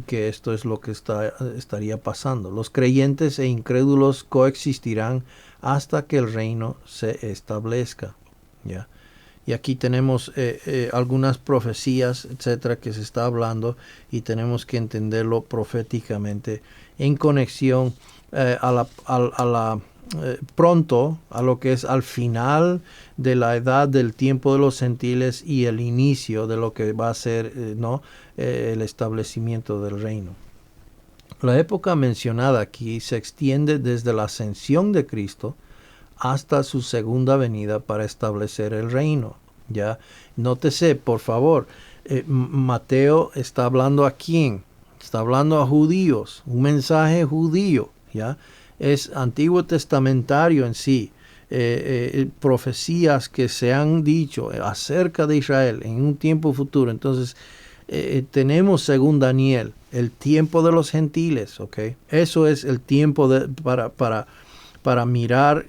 que esto es lo que estaría pasando. Los creyentes e incrédulos coexistirán hasta que el reino se establezca, ¿ya? Y aquí tenemos algunas profecías, etcétera, que se está hablando y tenemos que entenderlo proféticamente en conexión a pronto a lo que es al final de la edad del tiempo de los gentiles y el inicio de lo que va a ser el establecimiento del reino. La época mencionada aquí se extiende desde la ascensión de Cristo hasta su segunda venida para establecer el reino. Ya, nótese, por favor, Mateo está hablando a quién? Está hablando a judíos, un mensaje judío, ya. Es antiguo testamentario en sí, profecías que se han dicho acerca de Israel en un tiempo futuro. Entonces, tenemos según Daniel el tiempo de los gentiles, ¿ok? Eso es el tiempo para mirar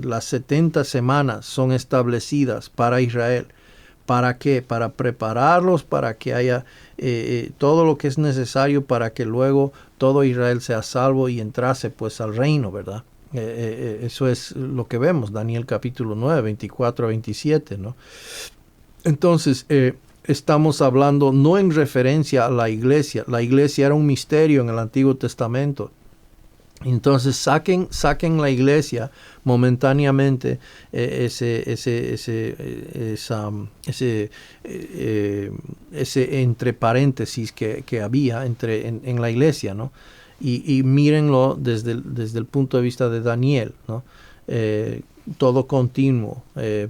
las 70 semanas son establecidas para Israel. ¿Para qué? Para prepararlos, para que haya todo lo que es necesario para que luego todo Israel sea salvo y entrase pues al reino, ¿verdad? Eso es lo que vemos, Daniel capítulo 9, 24 a 27, ¿no? Entonces, estamos hablando no en referencia a la iglesia. La iglesia era un misterio en el Antiguo Testamento. Entonces saquen la iglesia momentáneamente ese entre paréntesis que había en la iglesia, ¿no? Y mírenlo desde el punto de vista de Daniel, ¿no? Todo continuo,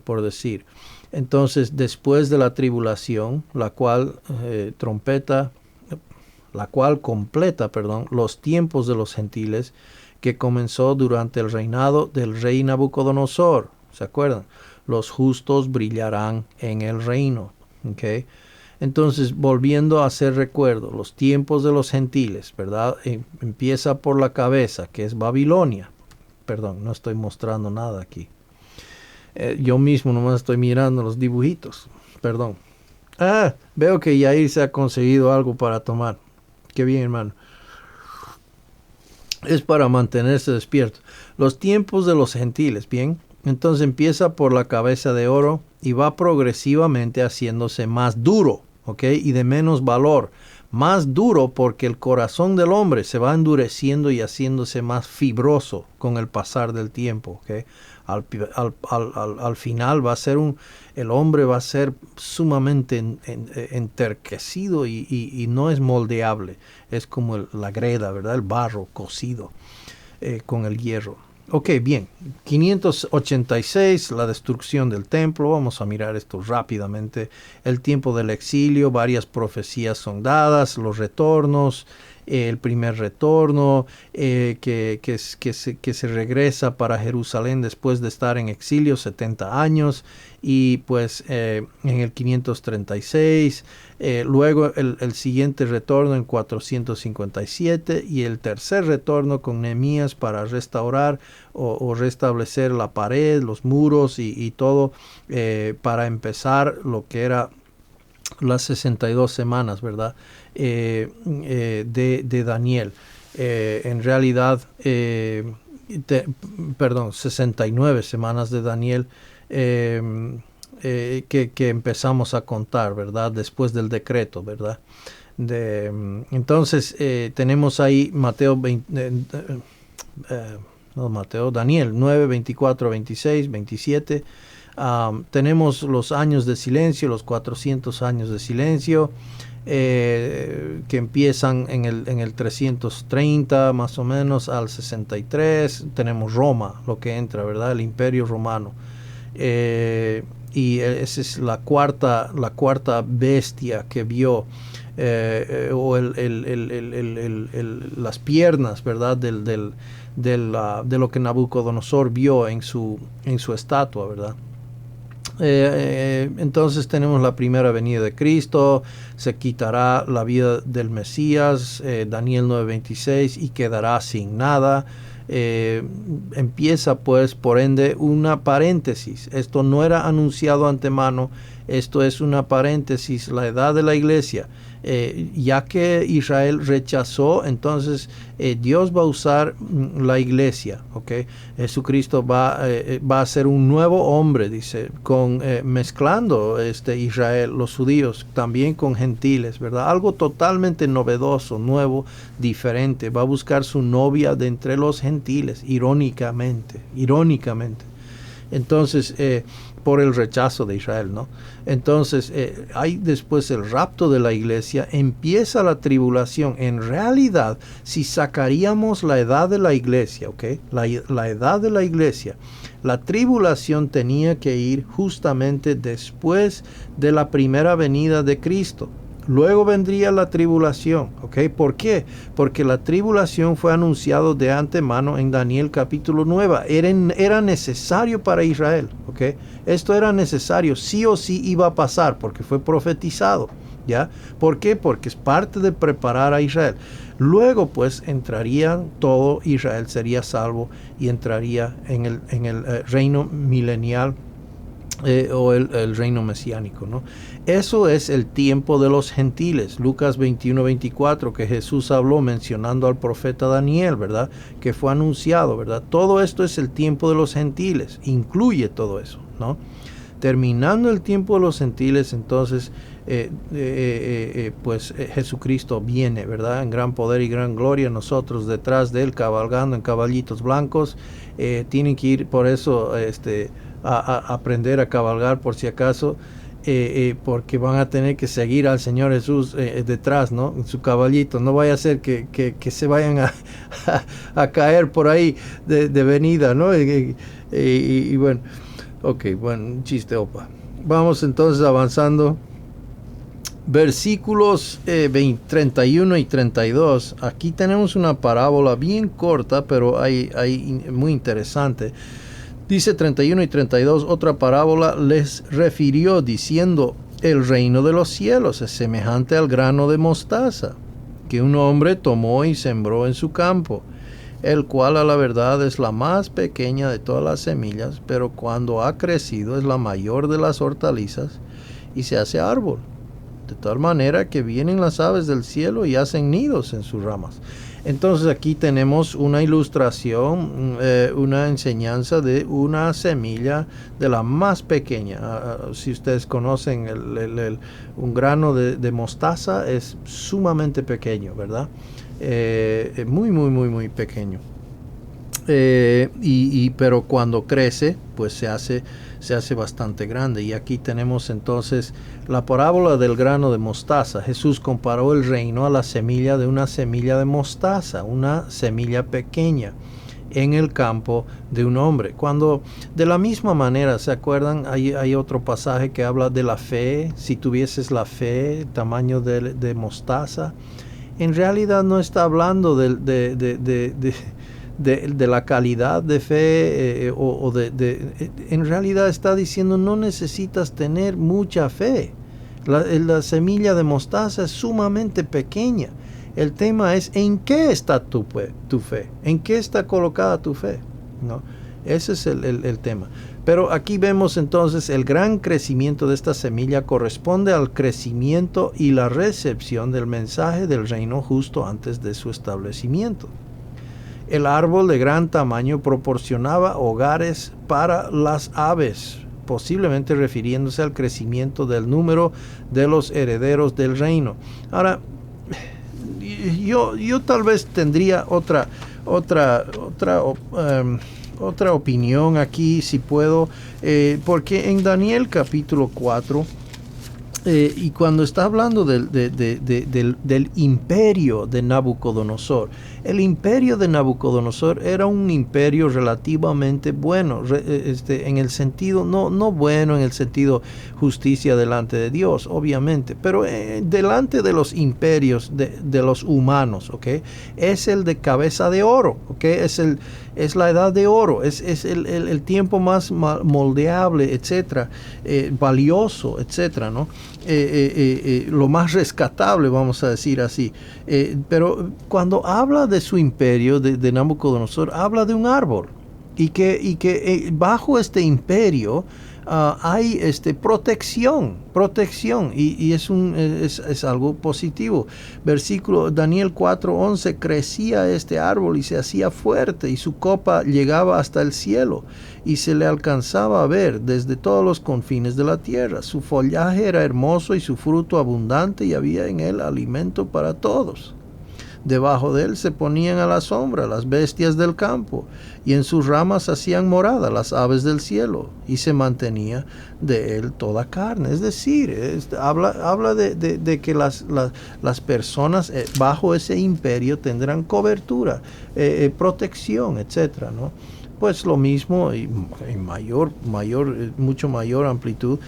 por decir. Entonces, después de la tribulación, la cual completa los tiempos de los gentiles, que comenzó durante el reinado del rey Nabucodonosor. ¿Se acuerdan? Los justos brillarán en el reino. ¿Okay? Entonces, volviendo a hacer recuerdo, los tiempos de los gentiles, ¿verdad? Empieza por la cabeza, que es Babilonia. Perdón, no estoy mostrando nada aquí. Yo mismo nomás estoy mirando los dibujitos. Perdón. Veo que Yair se ha conseguido algo para tomar. Qué bien, hermano. Es para mantenerse despierto. Los tiempos de los gentiles, bien. Entonces empieza por la cabeza de oro y va progresivamente haciéndose más duro, ¿ok? Y de menos valor. Más duro porque el corazón del hombre se va endureciendo y haciéndose más fibroso con el pasar del tiempo, ¿ok? Al final va a ser el hombre va a ser sumamente enterquecido y no es moldeable. Es como la greda, ¿verdad? El barro cocido con el hierro. Ok, bien. 586, la destrucción del templo. Vamos a mirar esto rápidamente. El tiempo del exilio, varias profecías son dadas, los retornos. El primer retorno, que se regresa para Jerusalén después de estar en exilio 70 años, y pues en el 536, luego el siguiente retorno en 457, y el tercer retorno con Nehemías para restaurar o restablecer la pared, los muros y todo, para empezar lo que era las 62 semanas, ¿verdad? De Daniel. En realidad, 69 semanas de Daniel que empezamos a contar, ¿verdad? Después del decreto, ¿verdad? Entonces, tenemos ahí Daniel 9, 24, 26, 27. Tenemos los años de silencio, los 400 años de silencio, que empiezan en el 330 más o menos al 63. Tenemos Roma, lo que entra, ¿verdad? El Imperio Romano. Y esa es la cuarta bestia que vio, o las piernas, ¿verdad? De lo que Nabucodonosor vio en su estatua, ¿verdad? Entonces tenemos la primera venida de Cristo, se quitará la vida del Mesías, Daniel 9:26, y quedará sin nada. Empieza pues por ende una paréntesis. Esto no era anunciado antemano, esto es una paréntesis, la edad de la iglesia. Ya que Israel rechazó, entonces Dios va a usar la iglesia, ¿ok? Jesucristo va a ser un nuevo hombre, dice, mezclando Israel, los judíos, también con gentiles, ¿verdad? Algo totalmente novedoso, nuevo, diferente. Va a buscar su novia de entre los gentiles, irónicamente. Entonces, por el rechazo de Israel, ¿no? Entonces, hay después el rapto de la iglesia, empieza la tribulación. En realidad, si sacaríamos la edad de la iglesia, ¿ok? La edad de la iglesia, la tribulación tenía que ir justamente después de la primera venida de Cristo. Luego vendría la tribulación, ¿ok? ¿Por qué? Porque la tribulación fue anunciado de antemano en Daniel capítulo 9. Era necesario para Israel, ¿ok? Esto era necesario, sí o sí iba a pasar, porque fue profetizado, ¿ya? ¿Por qué? Porque es parte de preparar a Israel. Luego, pues, entraría todo Israel, sería salvo y entraría en el reino milenial. O el reino mesiánico, ¿no? Eso es el tiempo de los gentiles. Lucas 21-24, que Jesús habló mencionando al profeta Daniel, ¿verdad? Que fue anunciado, ¿verdad? Todo esto es el tiempo de los gentiles, incluye todo eso, ¿no? Terminando el tiempo de los gentiles, entonces, Jesucristo viene, ¿verdad? En gran poder y gran gloria, nosotros detrás de él, cabalgando en caballitos blancos. Tienen que ir, por eso, a aprender a cabalgar por si acaso, porque van a tener que seguir al Señor Jesús detrás, ¿no? En su caballito. No vaya a ser que se vayan a caer por ahí de venida, ¿no? Y bueno, ok, bueno, un chiste, opa. Vamos entonces avanzando. Versículos 31 y 32. Aquí tenemos una parábola bien corta, pero muy interesante. Dice 31 y 32, otra parábola les refirió diciendo, el reino de los cielos es semejante al grano de mostaza, que un hombre tomó y sembró en su campo, el cual a la verdad es la más pequeña de todas las semillas, pero cuando ha crecido es la mayor de las hortalizas y se hace árbol, de tal manera que vienen las aves del cielo y hacen nidos en sus ramas. Entonces aquí tenemos una ilustración, una enseñanza de una semilla de la más pequeña. Si ustedes conocen un grano de mostaza, es sumamente pequeño, ¿verdad? Muy pequeño. Pero cuando crece, pues se hace bastante grande. Y aquí tenemos entonces la parábola del grano de mostaza. Jesús comparó el reino a la semilla de una semilla de mostaza, una semilla pequeña en el campo de un hombre. Cuando de la misma manera, ¿se acuerdan? Hay otro pasaje que habla de la fe. Si tuvieses la fe, tamaño de mostaza. En realidad no está hablando de la calidad de fe en realidad está diciendo no necesitas tener mucha fe. La semilla de mostaza es sumamente pequeña. El tema es en qué está tu fe, en qué está colocada tu fe, ¿no? Ese es el tema. Pero aquí vemos entonces el gran crecimiento de esta semilla corresponde al crecimiento y la recepción del mensaje del reino justo antes de su establecimiento. El árbol de gran tamaño proporcionaba hogares para las aves, posiblemente refiriéndose al crecimiento del número de los herederos del reino. Ahora, yo tal vez tendría otra opinión aquí, si puedo, porque en Daniel capítulo 4, y cuando está hablando del imperio de Nabucodonosor, el imperio de Nabucodonosor era un imperio relativamente bueno, en el sentido, no bueno en el sentido justicia delante de Dios, obviamente, pero delante de los imperios de los humanos, ¿ok? Es el de cabeza de oro, ¿ok? Es la edad de oro, es el tiempo más moldeable, etcétera, valioso, etcétera, ¿no? Lo más rescatable, vamos a decir así. Pero cuando habla de su imperio, de Nabucodonosor, habla de un árbol. Y que bajo este imperio hay protección, y es algo positivo. Versículo Daniel 4:11, crecía este árbol y se hacía fuerte, y su copa llegaba hasta el cielo, y se le alcanzaba a ver desde todos los confines de la tierra. Su follaje era hermoso y su fruto abundante, y había en él alimento para todos. Debajo de él se ponían a la sombra las bestias del campo, y en sus ramas hacían morada las aves del cielo, y se mantenía de él toda carne. Es decir, habla de que las personas bajo ese imperio tendrán cobertura, protección, etcétera, ¿no? Pues lo mismo y mucho mayor amplitud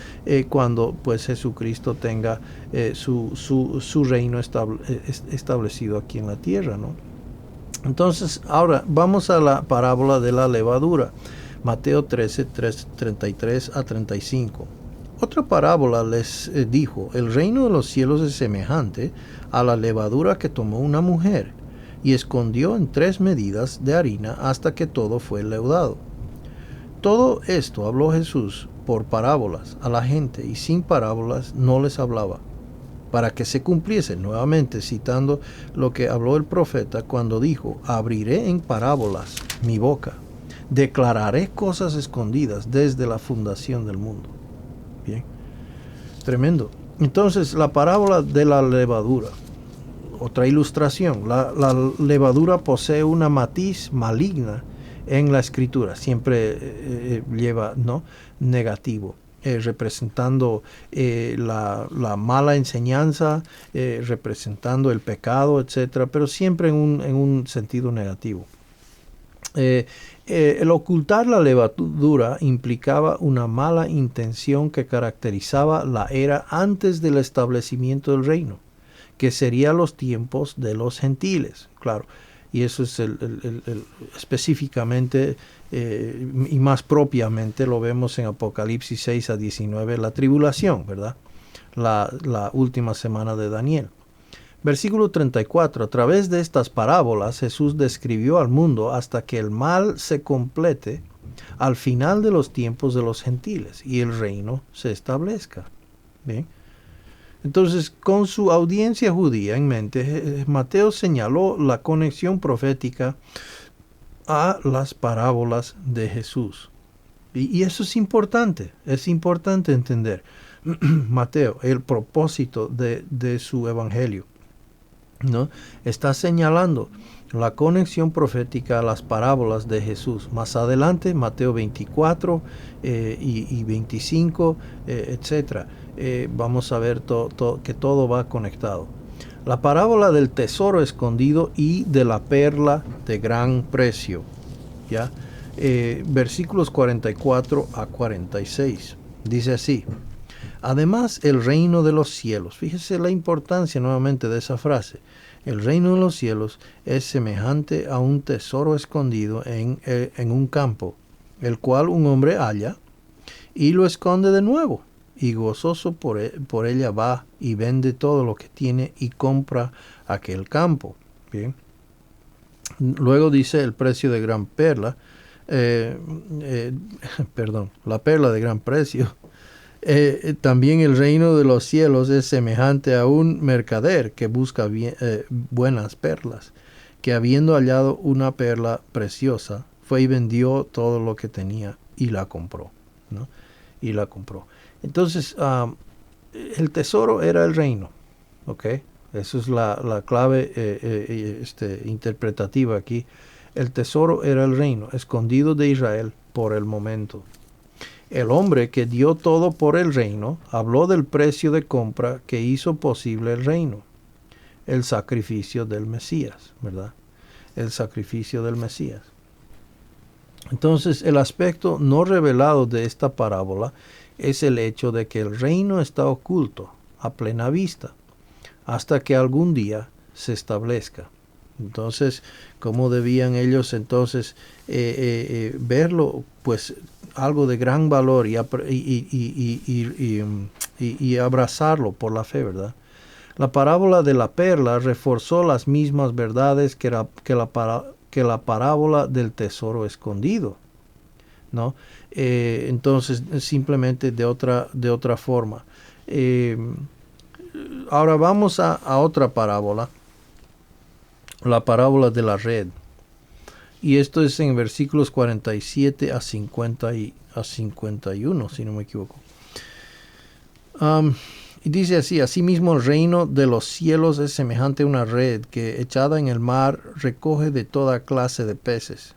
cuando pues Jesucristo tenga su reino establecido aquí en la tierra, ¿no? Entonces, ahora vamos a la parábola de la levadura, Mateo 13, 33 a 35. Otra parábola les dijo: el reino de los cielos es semejante a la levadura que tomó una mujer y escondió en 3 medidas de harina hasta que todo fue leudado. Todo esto habló Jesús por parábolas a la gente, y sin parábolas no les hablaba, para que se cumpliese, nuevamente citando lo que habló el profeta cuando dijo: abriré en parábolas mi boca, declararé cosas escondidas desde la fundación del mundo. Bien, tremendo. Entonces, la parábola de la levadura. Otra ilustración: la levadura posee una matiz maligna en la escritura, siempre lleva, ¿no?, negativo, representando la mala enseñanza, representando el pecado, etcétera, pero siempre en un sentido negativo. El ocultar la levadura implicaba una mala intención que caracterizaba la era antes del establecimiento del reino, que serían los tiempos de los gentiles, claro. Y eso es específicamente y más propiamente lo vemos en Apocalipsis 6 a 19, la tribulación, ¿verdad? La última semana de Daniel. Versículo 34, a través de estas parábolas Jesús describió al mundo hasta que el mal se complete al final de los tiempos de los gentiles y el reino se establezca. Bien. Entonces, con su audiencia judía en mente, Mateo señaló la conexión profética a las parábolas de Jesús. Y eso es importante entender. Mateo, el propósito de su evangelio, ¿no?, está señalando la conexión profética a las parábolas de Jesús. Más adelante, Mateo 24 y 25, etcétera. Vamos a ver que todo va conectado. La parábola del tesoro escondido y de la perla de gran precio, ¿ya? Versículos 44 a 46. Dice así: además, el reino de los cielos. Fíjese la importancia nuevamente de esa frase. El reino de los cielos es semejante a un tesoro escondido en un campo, el cual un hombre halla y lo esconde de nuevo, y gozoso por ella va y vende todo lo que tiene y compra aquel campo. Bien. Luego dice el precio de gran perla, la perla de gran precio. También el reino de los cielos es semejante a un mercader que busca buenas perlas, que habiendo hallado una perla preciosa, fue y vendió todo lo que tenía y la compró, ¿no? Y la compró. Entonces, el tesoro era el reino, ¿ok? Esa es la clave interpretativa aquí. El tesoro era el reino, escondido de Israel por el momento. El hombre que dio todo por el reino habló del precio de compra que hizo posible el reino, el sacrificio del Mesías, ¿verdad? El sacrificio del Mesías. Entonces, el aspecto no revelado de esta parábola es el hecho de que el reino está oculto a plena vista hasta que algún día se establezca. Entonces, ¿cómo debían ellos entonces verlo? Pues algo de gran valor y abrazarlo por la fe, ¿verdad? La parábola de la perla reforzó las mismas verdades que la parábola del tesoro escondido. ¿no? Entonces, simplemente de otra forma. Ahora vamos a otra parábola, la parábola de la red. Y esto es en versículos 47 a 51, si no me equivoco. Y dice así: asimismo el reino de los cielos es semejante a una red que, echada en el mar, recoge de toda clase de peces.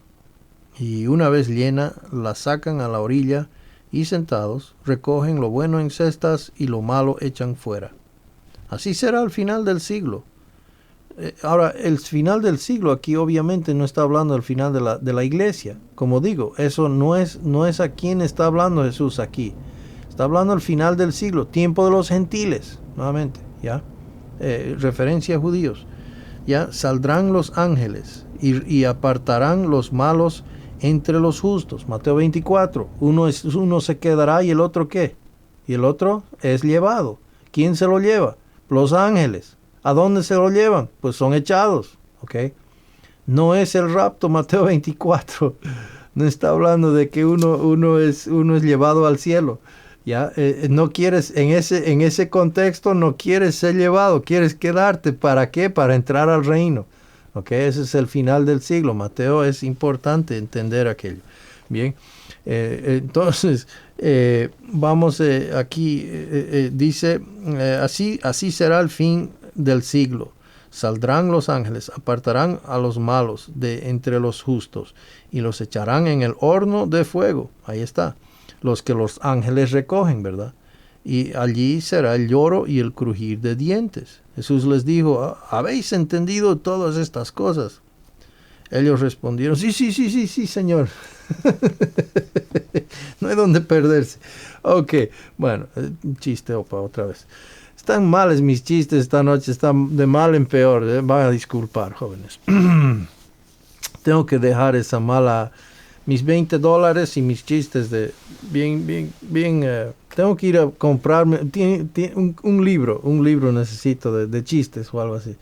Y una vez llena, la sacan a la orilla, y sentados, recogen lo bueno en cestas y lo malo echan fuera. Así será al final del siglo. Ahora, el final del siglo aquí obviamente no está hablando del final de la iglesia. Como digo, eso no es a quién está hablando Jesús aquí. Está hablando del final del siglo, tiempo de los gentiles, nuevamente, ¿ya? Referencia a judíos. Ya saldrán los ángeles y apartarán los malos entre los justos. Mateo 24. Uno se quedará y el otro ¿qué? Y el otro es llevado. ¿Quién se lo lleva? Los ángeles. ¿A dónde se lo llevan? Pues son echados, ¿ok? No es el rapto, Mateo 24. No está hablando de que uno es llevado al cielo, ¿ya? No quieres, en ese contexto, no quieres ser llevado, quieres quedarte. ¿Para qué? Para entrar al reino, ¿ok? Ese es el final del siglo. Mateo, es importante entender aquello. Bien, entonces, vamos aquí, dice, así será el fin del siglo. Saldrán los ángeles, apartarán a los malos de entre los justos y los echarán en el horno de fuego. Ahí está, los que los ángeles recogen, ¿verdad? Y allí será el lloro y el crujir de dientes. Jesús les dijo: ¿habéis entendido todas estas cosas? Ellos respondieron: sí, Señor. No hay donde perderse. Ok, bueno, chiste otra vez. Están males mis chistes esta noche, están de mal en peor. Van a disculpar, jóvenes. Tengo que dejar esa mala, mis $20 y mis chistes de bien. Tengo que ir a comprarme un libro necesito de chistes o algo así.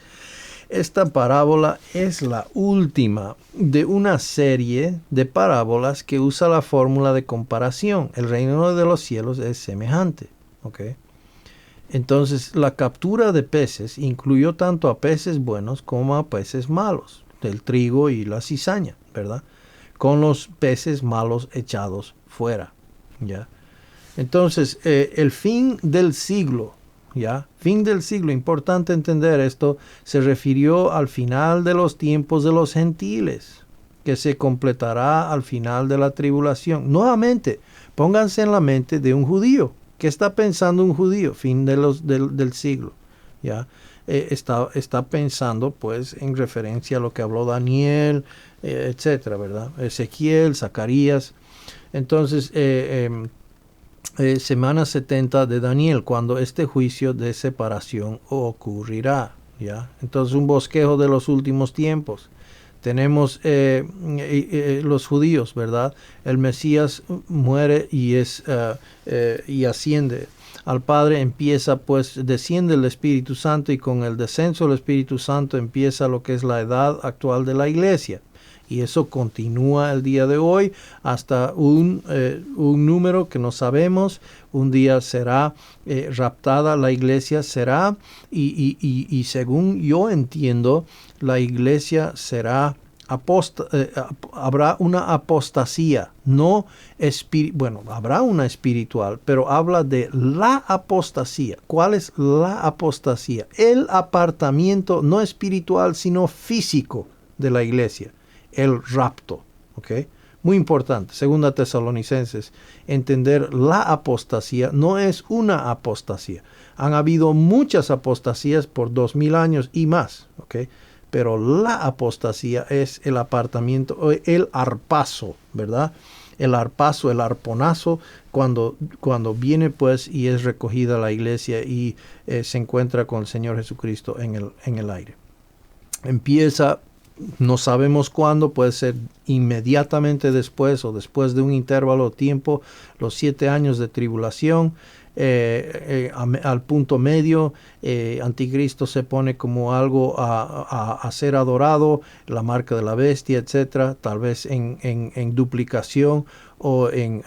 Esta parábola es la última de una serie de parábolas que usa la fórmula de comparación. El reino de los cielos es semejante, ¿ok? Entonces, la captura de peces incluyó tanto a peces buenos como a peces malos, del trigo y la cizaña, ¿verdad? Con los peces malos echados fuera, ¿ya? Entonces, el fin del siglo, ¿ya? Fin del siglo, importante entender esto, se refirió al final de los tiempos de los gentiles, que se completará al final de la tribulación. Nuevamente, pónganse en la mente de un judío. ¿Qué está pensando un judío? Fin del siglo, ¿ya? Está pensando, pues, en referencia a lo que habló Daniel, etcétera, ¿verdad? Ezequiel, Zacarías. Entonces, semana 70 de Daniel, cuando este juicio de separación ocurrirá, ¿ya? Entonces, un bosquejo de los últimos tiempos. Tenemos los judíos, ¿verdad? El Mesías muere y asciende al Padre, desciende el Espíritu Santo, y con el descenso del Espíritu Santo empieza lo que es la edad actual de la iglesia. Y eso continúa el día de hoy hasta un número que no sabemos. Un día será raptada la iglesia, y según yo entiendo, la iglesia será habrá una apostasía, habrá una espiritual, pero habla de la apostasía. ¿Cuál es la apostasía? El apartamiento no espiritual, sino físico de la iglesia. El rapto, ¿ok? Muy importante. Segunda Tesalonicenses, entender la apostasía no es una apostasía. Han habido muchas apostasías por 2000 años y más, ¿ok? Pero la apostasía es el apartamiento, el arpazo, ¿verdad? El arpazo, el arponazo, cuando viene pues y es recogida la iglesia y se encuentra con el Señor Jesucristo en el aire. Empieza, no sabemos cuándo, puede ser inmediatamente después o después de un intervalo de tiempo, los 7 años de tribulación. Al punto medio, Anticristo se pone como algo a ser adorado, la marca de la bestia, etcétera, tal vez en duplicación o en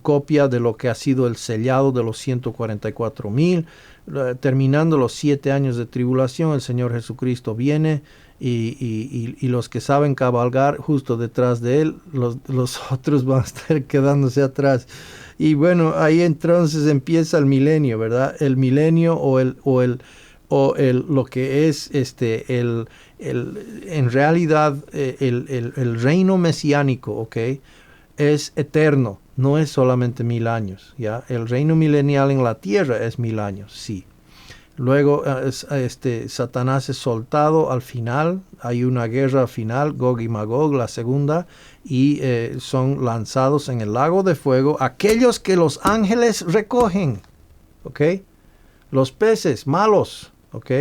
copia de lo que ha sido el sellado de los 144,000. Terminando los 7 años de tribulación, el Señor Jesucristo viene y los que saben cabalgar justo detrás de Él, los otros van a estar quedándose atrás. Y bueno, ahí entonces empieza el milenio, ¿verdad? El milenio lo que es en realidad el reino mesiánico, ¿ok? Es eterno, no es solamente 1000 años, ¿ya? El reino milenial en la tierra es 1000 años, sí. Luego Satanás es soltado al final, hay una guerra final, Gog y Magog, la segunda, y son lanzados en el lago de fuego aquellos que los ángeles recogen, ¿ok? Los peces malos, ¿ok?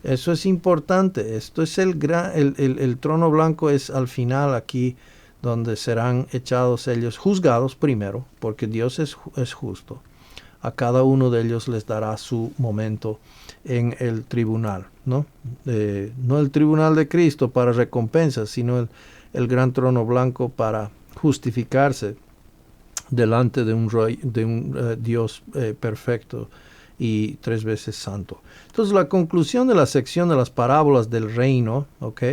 Eso es importante. Esto es el trono blanco es al final aquí donde serán echados ellos, juzgados primero, porque Dios es justo. A cada uno de ellos les dará su momento en el tribunal, ¿no? No el tribunal de Cristo para recompensas, sino el gran trono blanco para justificarse delante de un Dios perfecto y 3 veces santo. Entonces la conclusión de la sección de las parábolas del reino, ¿ok?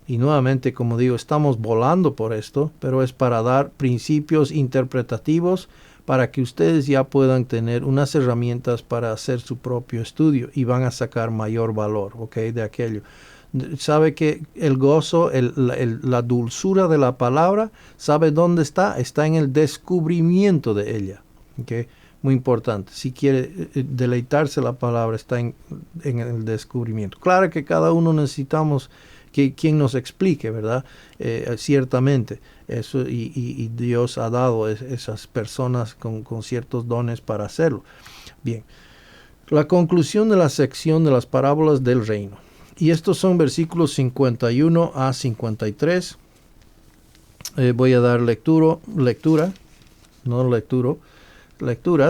Y nuevamente, como digo, estamos volando por esto, pero es para dar principios interpretativos para que ustedes ya puedan tener unas herramientas para hacer su propio estudio y van a sacar mayor valor, ¿ok? De aquello. Sabe que el gozo, la dulzura de la palabra, ¿sabe dónde está? Está en el descubrimiento de ella, ¿ok? Muy importante. Si quiere deleitarse la palabra, está en el descubrimiento. Claro que cada uno necesitamos quien nos explique, ¿verdad? Ciertamente. Eso, y Dios ha dado esas personas con ciertos dones para hacerlo. Bien. La conclusión de la sección de las parábolas del reino. Y estos son versículos 51 a 53. Voy a dar lectura,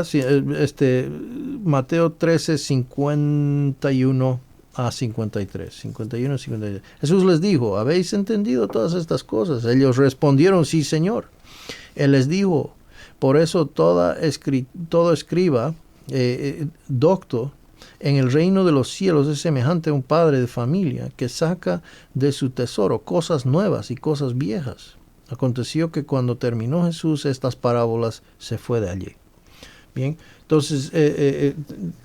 sí, Mateo 13, 51 a 53. 51 a 53. Jesús les dijo, ¿habéis entendido todas estas cosas? Ellos respondieron, sí, Señor. Él les dijo, por eso todo escriba docto en el reino de los cielos es semejante a un padre de familia que saca de su tesoro cosas nuevas y cosas viejas. Aconteció que cuando terminó Jesús estas parábolas, se fue de allí. Bien, entonces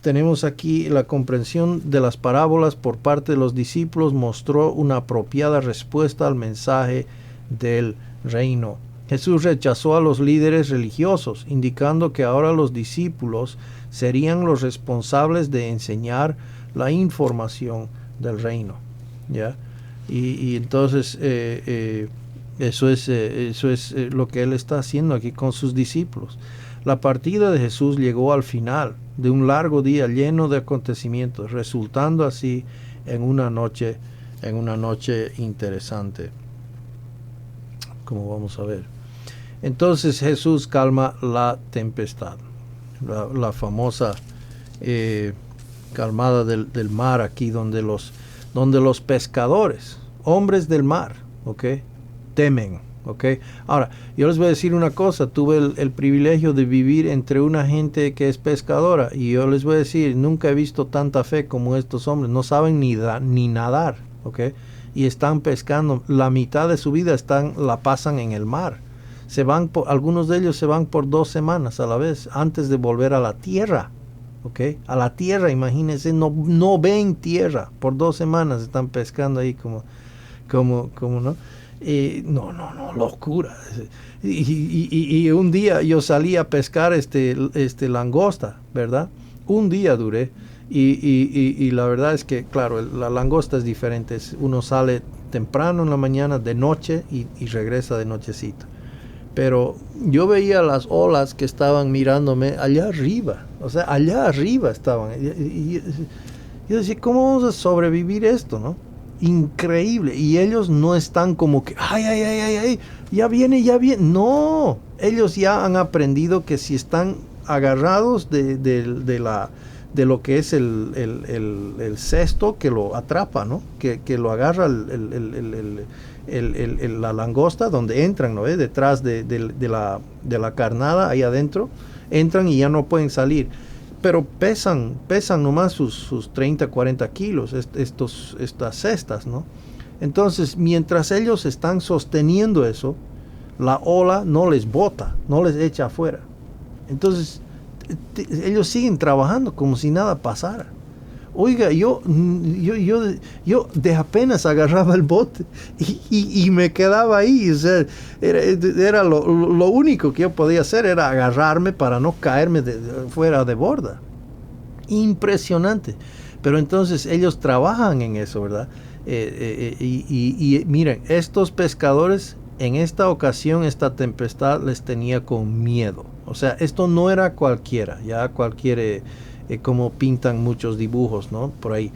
tenemos aquí la comprensión de las parábolas por parte de los discípulos mostró una apropiada respuesta al mensaje del reino. Jesús rechazó a los líderes religiosos, indicando que ahora los discípulos serían los responsables de enseñar la información del reino, ¿ya? Y entonces eso es lo que él está haciendo aquí con sus discípulos. La partida de Jesús llegó al final de un largo día lleno de acontecimientos, resultando así en una noche interesante, como vamos a ver. Entonces Jesús calma la tempestad, la famosa calmada del mar aquí, donde los pescadores, hombres del mar, ¿ok?, temen. Okay. Ahora, yo les voy a decir una cosa, tuve el privilegio de vivir entre una gente que es pescadora y yo les voy a decir, nunca he visto tanta fe como estos hombres, no saben ni nadar, okay, y están pescando, la mitad de su vida la pasan en el mar, algunos de ellos se van por 2 semanas a la vez, antes de volver a la tierra, okay, a la tierra, imagínense, no ven tierra, por 2 semanas están pescando ahí como no. No, locura. Y un día yo salí a pescar langosta, ¿verdad? Un día duré. Y la verdad es que, claro, la langosta es diferente. Uno sale temprano en la mañana, de noche, y regresa de nochecito. Pero yo veía las olas que estaban mirándome allá arriba. O sea, allá arriba estaban. Y yo decía, ¿cómo vamos a sobrevivir esto, no? Increíble, y ellos no están como que ay, ya viene, no, ellos ya han aprendido que si están agarrados de de lo que es el cesto que lo atrapa, ¿no? Que lo agarra la langosta donde entran, ¿no? Detrás de la carnada, ahí adentro, entran y ya no pueden salir. Pero pesan nomás sus 30, 40 kilos, estas cestas, ¿no? Entonces, mientras ellos están sosteniendo eso, la ola no les bota, no les echa afuera. Entonces, ellos siguen trabajando como si nada pasara. Oiga, yo de apenas agarraba el bote y me quedaba ahí. O sea, era lo único que yo podía hacer era agarrarme para no caerme fuera de borda. Impresionante. Pero entonces ellos trabajan en eso, ¿verdad? Y miren, estos pescadores en esta ocasión, esta tempestad les tenía con miedo. O sea, esto no era cualquiera, ya cualquier, como pintan muchos dibujos, ¿no? Por ahí.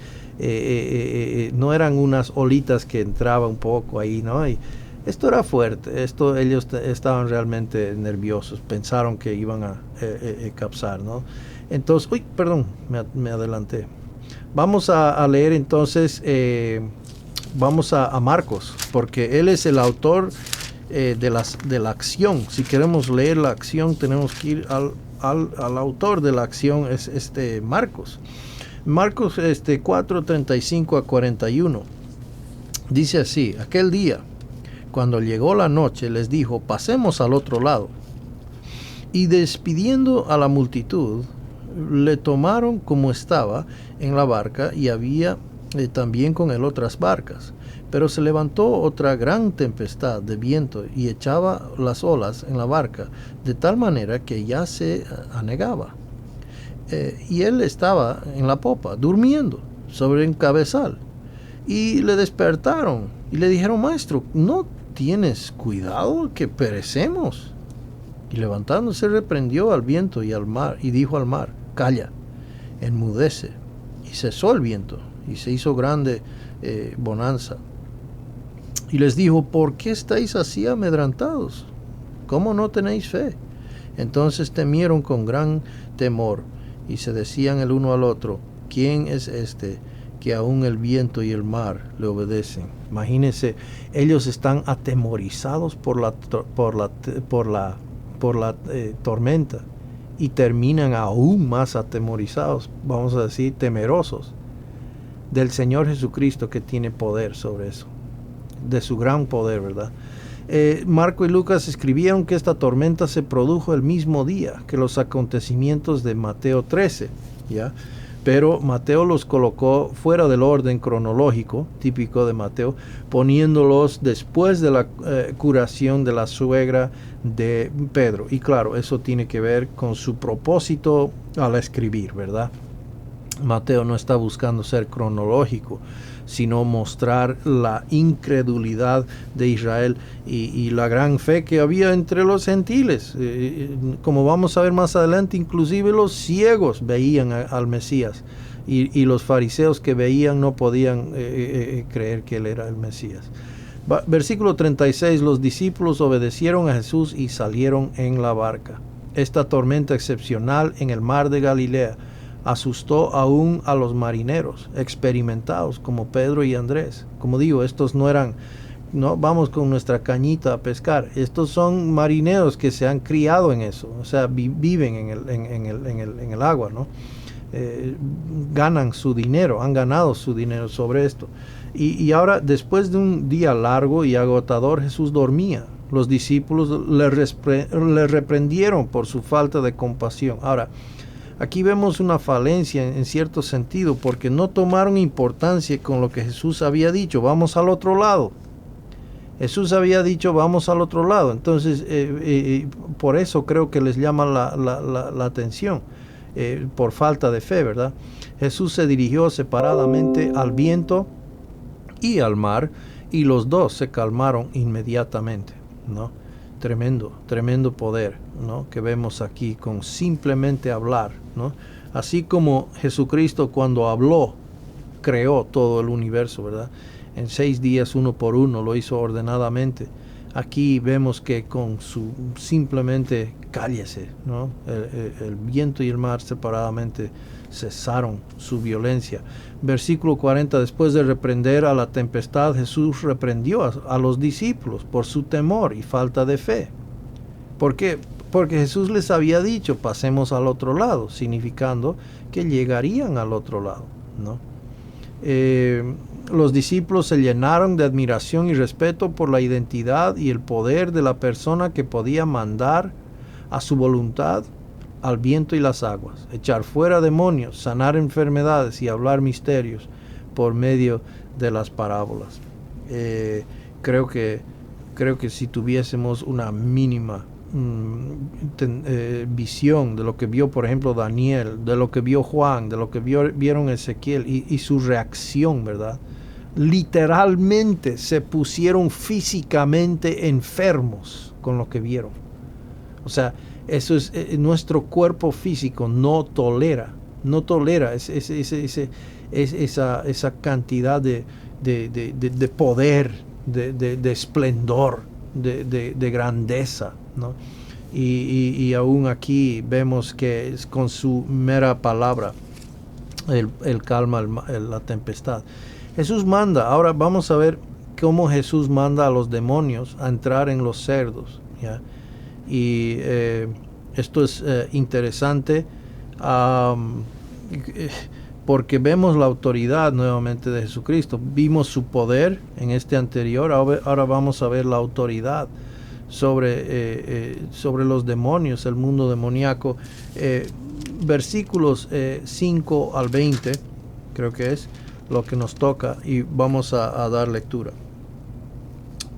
No eran unas olitas que entraban un poco ahí, ¿no? Y esto era fuerte, ellos estaban realmente nerviosos, pensaron que iban a capsar, ¿no? Entonces, perdón, me adelanté. Vamos a leer entonces, vamos a Marcos, porque él es el autor de la acción. Si queremos leer la acción, tenemos que ir al autor de la acción, es Marcos. Marcos 4:35 a 41. Dice así: aquel día, cuando llegó la noche, les dijo: pasemos al otro lado. Y despidiendo a la multitud, le tomaron como estaba en la barca, y había también con él otras barcas. Pero se levantó otra gran tempestad de viento y echaba las olas en la barca, de tal manera que ya se anegaba. Y él estaba en la popa, durmiendo sobre un cabezal. Y le despertaron y le dijeron: maestro, ¿no tienes cuidado que perecemos? Y levantándose reprendió al viento y al mar, y dijo al mar: calla, enmudece. Y cesó el viento, y se hizo grande bonanza. Y les dijo: ¿por qué estáis así amedrentados? ¿Cómo no tenéis fe? Entonces temieron con gran temor, y se decían el uno al otro: ¿quién es este que aún el viento y el mar le obedecen? Imagínense, ellos están atemorizados por la tormenta, y terminan aún más atemorizados, vamos a decir, temerosos del Señor Jesucristo, que tiene poder sobre eso, de su gran poder, ¿verdad? Marco y Lucas escribieron que esta tormenta se produjo el mismo día que los acontecimientos de Mateo 13, ¿ya? Pero Mateo los colocó fuera del orden cronológico típico de Mateo, poniéndolos después de la curación de la suegra de Pedro. Y claro, eso tiene que ver con su propósito al escribir, ¿verdad? Mateo no está buscando ser cronológico, sino mostrar la incredulidad de Israel y la gran fe que había entre los gentiles. Como vamos a ver más adelante, inclusive los ciegos veían al Mesías, y los fariseos que veían no podían creer que él era el Mesías. Versículo 36, los discípulos obedecieron a Jesús y salieron en la barca. Esta tormenta excepcional en el mar de Galilea asustó aún a los marineros experimentados como Pedro y Andrés. Como digo, estos no eran, no vamos con nuestra cañita a pescar. Estos son marineros que se han criado en eso, o sea, viven en el agua, ¿no? Ganan su dinero, han ganado su dinero sobre esto. Y ahora, después de un día largo y agotador, Jesús dormía. Los discípulos le reprendieron por su falta de compasión. Ahora, aquí vemos una falencia en cierto sentido, porque no tomaron importancia con lo que Jesús había dicho: vamos al otro lado. Jesús había dicho: vamos al otro lado. Entonces, por eso creo que les llama la atención, por falta de fe, ¿verdad? Jesús se dirigió separadamente al viento y al mar, y los dos se calmaron inmediatamente, ¿no? Tremendo poder, ¿no?, que vemos aquí con simplemente hablar, ¿no? Así como Jesucristo, cuando habló, creó todo el universo, ¿verdad? En 6 días, uno por uno, lo hizo ordenadamente. Aquí vemos que con su simplemente cállese, ¿no? El viento y el mar separadamente cesaron su violencia. Versículo 40, después de reprender a la tempestad, Jesús reprendió a los discípulos por su temor y falta de fe. ¿Por qué? Porque Jesús les había dicho, pasemos al otro lado, significando que llegarían al otro lado, ¿no? Los discípulos se llenaron de admiración y respeto por la identidad y el poder de la persona que podía mandar a su voluntad al viento y las aguas, echar fuera demonios, sanar enfermedades y hablar misterios por medio de las parábolas. Creo que si tuviésemos una mínima visión de lo que vio, por ejemplo, Daniel, de lo que vio Juan, de lo que vieron Ezequiel y su reacción, ¿verdad? Literalmente se pusieron físicamente enfermos con lo que vieron. O sea, eso es, nuestro cuerpo físico no tolera esa cantidad de poder, de esplendor, de grandeza, ¿no? Y aún aquí vemos que con su mera palabra él calma la tempestad. Jesús manda. Ahora vamos a ver cómo Jesús manda a los demonios a entrar en los cerdos, ¿ya? Y esto es interesante porque vemos la autoridad nuevamente de Jesucristo. Vimos su poder en este anterior, ahora vamos a ver la autoridad sobre los demonios, el mundo demoníaco. Versículos 5 al 20, creo que es lo que nos toca, y vamos a dar lectura.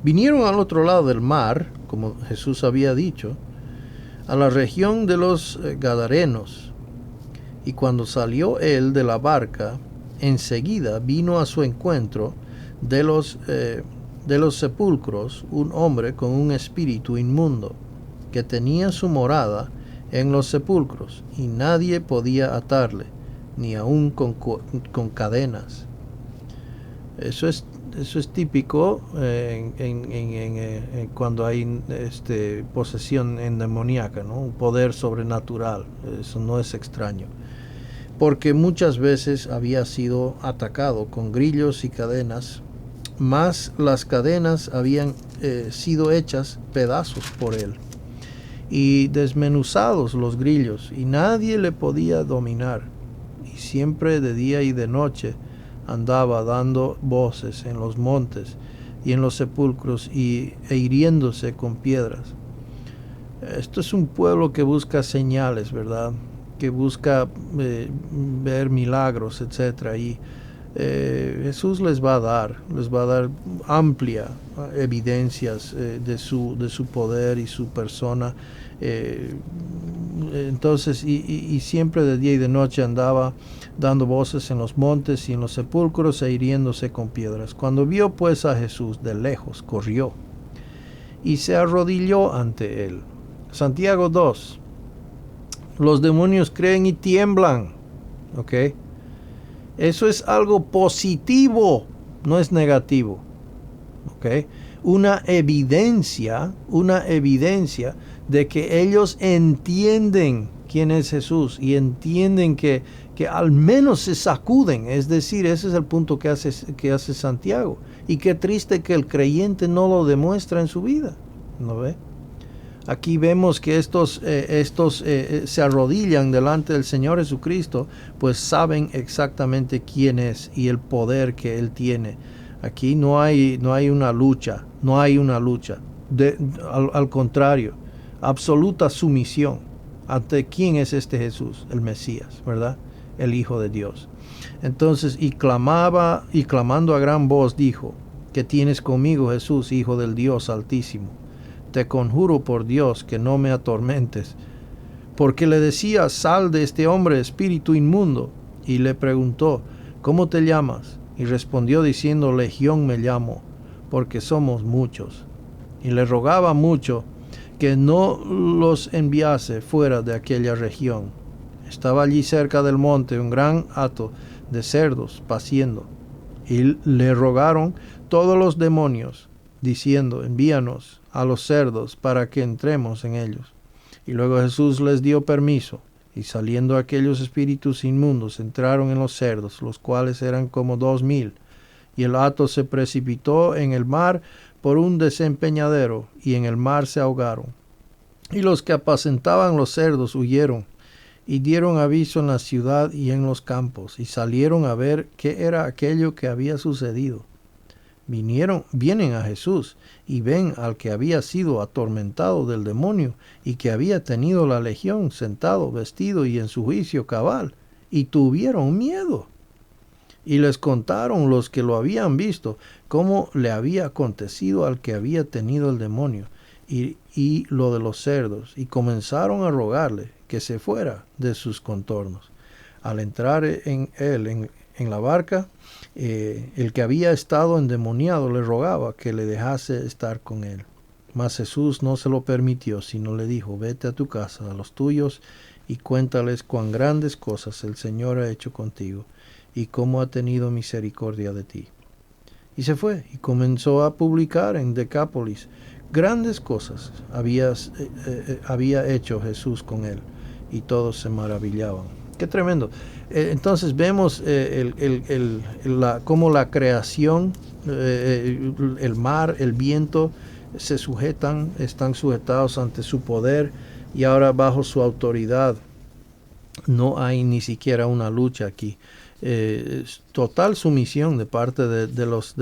Vinieron al otro lado del mar, como Jesús había dicho, a la región de los Gadarenos, y cuando salió él de la barca, enseguida vino a su encuentro de los sepulcros un hombre con un espíritu inmundo, que tenía su morada en los sepulcros, y nadie podía atarle, ni aun con cadenas. Eso es típico cuando hay posesión endemoniaca, ¿no? Un poder sobrenatural. Eso no es extraño, porque muchas veces había sido atacado con grillos y cadenas, mas las cadenas habían sido hechas pedazos por él y desmenuzados los grillos, y nadie le podía dominar. Y siempre de día y de noche andaba dando voces en los montes y en los sepulcros e hiriéndose con piedras. Esto es un pueblo que busca señales, ¿verdad? Que busca ver milagros, etc. Y Jesús les va a dar amplia evidencias de su poder y su persona. Entonces, y siempre de día y de noche andaba dando voces en los montes y en los sepulcros e hiriéndose con piedras. Cuando vio pues a Jesús de lejos, corrió y se arrodilló ante él. Santiago 2. Los demonios creen y tiemblan. ¿Ok? Eso es algo positivo, no es negativo. ¿Ok? Una evidencia de que ellos entienden quién es Jesús y entienden que al menos se sacuden. Es decir, ese es el punto que hace Santiago. Y qué triste que el creyente no lo demuestra en su vida, ¿no ve? Aquí vemos que estos se arrodillan delante del Señor Jesucristo, pues saben exactamente quién es y el poder que Él tiene. Aquí no hay una lucha, al contrario, absoluta sumisión ante quién es este Jesús, el Mesías, ¿verdad? El Hijo de Dios. Entonces, y clamando a gran voz dijo: ¿qué tienes conmigo, Jesús, Hijo del Dios Altísimo? Te conjuro por Dios que no me atormentes. Porque le decía: sal de este hombre, espíritu inmundo. Y le preguntó: ¿cómo te llamas? Y respondió diciendo: Legión me llamo, porque somos muchos. Y le rogaba mucho que no los enviase fuera de aquella región. Estaba allí cerca del monte un gran hato de cerdos paciendo. Y le rogaron todos los demonios diciendo, envíanos a los cerdos para que entremos en ellos. Y luego Jesús les dio permiso, y saliendo aquellos espíritus inmundos entraron en los cerdos, los cuales eran como 2000, y el hato se precipitó en el mar por un desempeñadero, y en el mar se ahogaron. Y los que apacentaban los cerdos huyeron, y dieron aviso en la ciudad y en los campos, y salieron a ver qué era aquello que había sucedido. Vienen a Jesús, y ven al que había sido atormentado del demonio, y que había tenido la legión, sentado, vestido y en su juicio cabal, y tuvieron miedo. Y les contaron los que lo habían visto, cómo le había acontecido al que había tenido el demonio, y lo de los cerdos, y comenzaron a rogarle que se fuera de sus contornos. Al entrar en él, en la barca, el que había estado endemoniado le rogaba que le dejase estar con él. Mas Jesús no se lo permitió, sino le dijo, vete a tu casa, a los tuyos, y cuéntales cuán grandes cosas el Señor ha hecho contigo, y cómo ha tenido misericordia de ti. Y se fue, y comenzó a publicar en Decápolis grandes cosas había hecho Jesús con él, y todos se maravillaban. ¡Qué tremendo! Entonces vemos cómo la creación, el mar, el viento, están sujetados ante su poder, y ahora bajo su autoridad. No hay ni siquiera una lucha aquí. Total sumisión de parte de los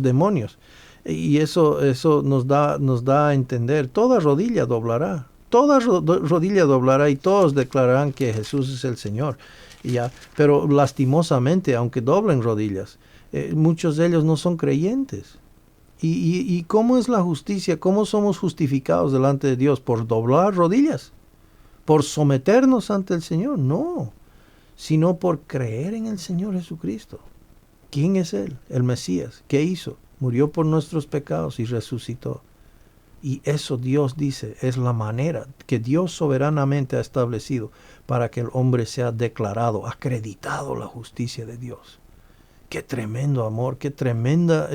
demonios. Y eso nos da a entender, toda rodilla doblará. Toda rodilla doblará y todos declararán que Jesús es el Señor. Pero lastimosamente, aunque doblen rodillas, muchos de ellos no son creyentes. ¿Y cómo es la justicia? ¿Cómo somos justificados delante de Dios? ¿Por doblar rodillas? ¿Por someternos ante el Señor? No, sino por creer en el Señor Jesucristo. ¿Quién es Él? El Mesías. ¿Qué hizo? Murió por nuestros pecados y resucitó. Y eso Dios dice es la manera que Dios soberanamente ha establecido para que el hombre sea declarado, acreditado la justicia de Dios. Qué tremendo amor, qué tremenda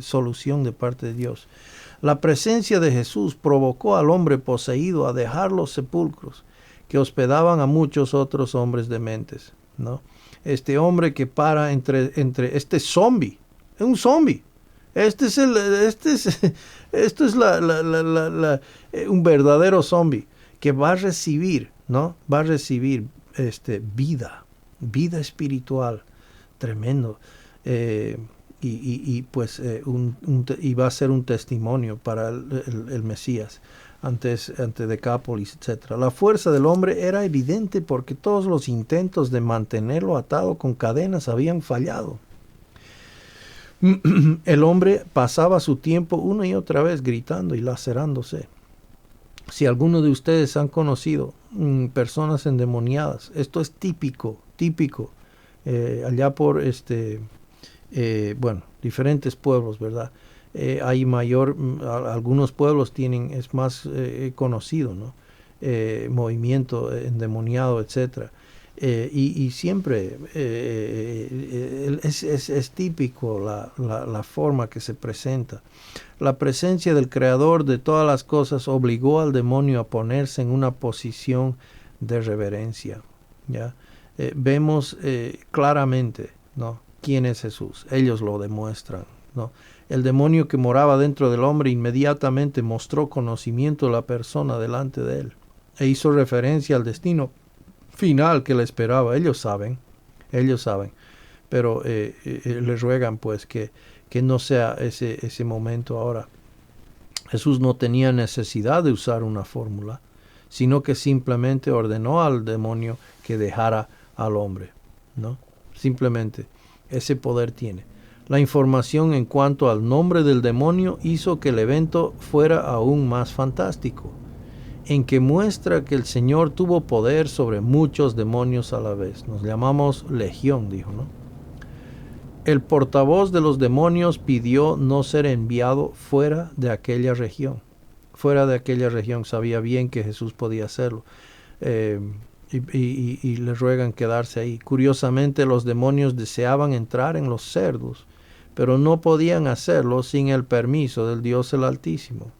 solución de parte de Dios. La presencia de Jesús provocó al hombre poseído a dejar los sepulcros que hospedaban a muchos otros hombres dementes, ¿no? Este hombre que para entre este zombie, es un zombie. Esto es un verdadero zombie que va a recibir, ¿no? Va a recibir vida espiritual, tremendo, y va a ser un testimonio para el Mesías ante Decápolis, etc. La fuerza del hombre era evidente porque todos los intentos de mantenerlo atado con cadenas habían fallado. El hombre pasaba su tiempo una y otra vez gritando y lacerándose. Si alguno de ustedes han conocido personas endemoniadas, esto es típico, allá por diferentes pueblos, ¿verdad? Hay algunos pueblos es más conocido, ¿no? Movimiento endemoniado, etcétera. Y siempre es típico la forma que se presenta. La presencia del Creador de todas las cosas obligó al demonio a ponerse en una posición de reverencia, ¿ya? Vemos claramente, ¿no?, quién es Jesús. Ellos lo demuestran, ¿no? El demonio que moraba dentro del hombre inmediatamente mostró conocimiento de la persona delante de él e hizo referencia al destino final que le esperaba. Ellos saben, pero les ruegan pues que no sea ese momento ahora. Jesús no tenía necesidad de usar una fórmula, sino que simplemente ordenó al demonio que dejara al hombre, ¿no? Simplemente ese poder tiene. La información en cuanto al nombre del demonio hizo que el evento fuera aún más fantástico, en que muestra que el Señor tuvo poder sobre muchos demonios a la vez. Nos llamamos legión, dijo, ¿no? El portavoz de los demonios pidió no ser enviado fuera de aquella región. Fuera de aquella región, sabía bien que Jesús podía hacerlo. Y le ruegan quedarse ahí. Curiosamente, los demonios deseaban entrar en los cerdos, pero no podían hacerlo sin el permiso del Dios el Altísimo.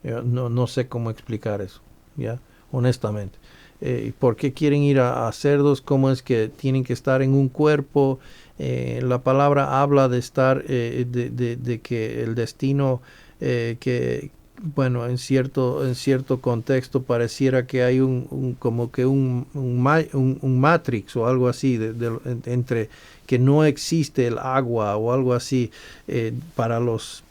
No sé cómo explicar eso, ¿ya? Honestamente. ¿Por qué quieren ir a cerdos? ¿Cómo es que tienen que estar en un cuerpo? La palabra habla de estar, de que el destino, bueno, en cierto contexto pareciera que hay como que un matrix o algo así, entre que no existe el agua o algo así para los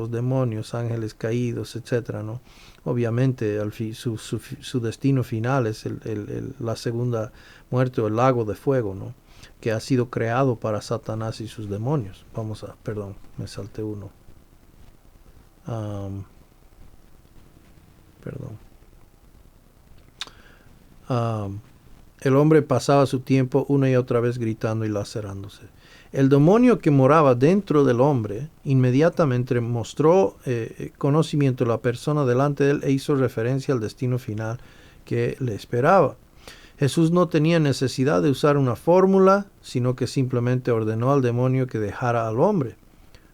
demonios, ángeles caídos, etcétera, ¿no? Obviamente su destino final es la segunda muerte o el lago de fuego, ¿no? Que ha sido creado para Satanás y sus demonios. Perdón, me salté uno. Perdón. El hombre pasaba su tiempo una y otra vez gritando y lacerándose. El demonio que moraba dentro del hombre inmediatamente mostró conocimiento de la persona delante de él e hizo referencia al destino final que le esperaba. Jesús no tenía necesidad de usar una fórmula, sino que simplemente ordenó al demonio que dejara al hombre.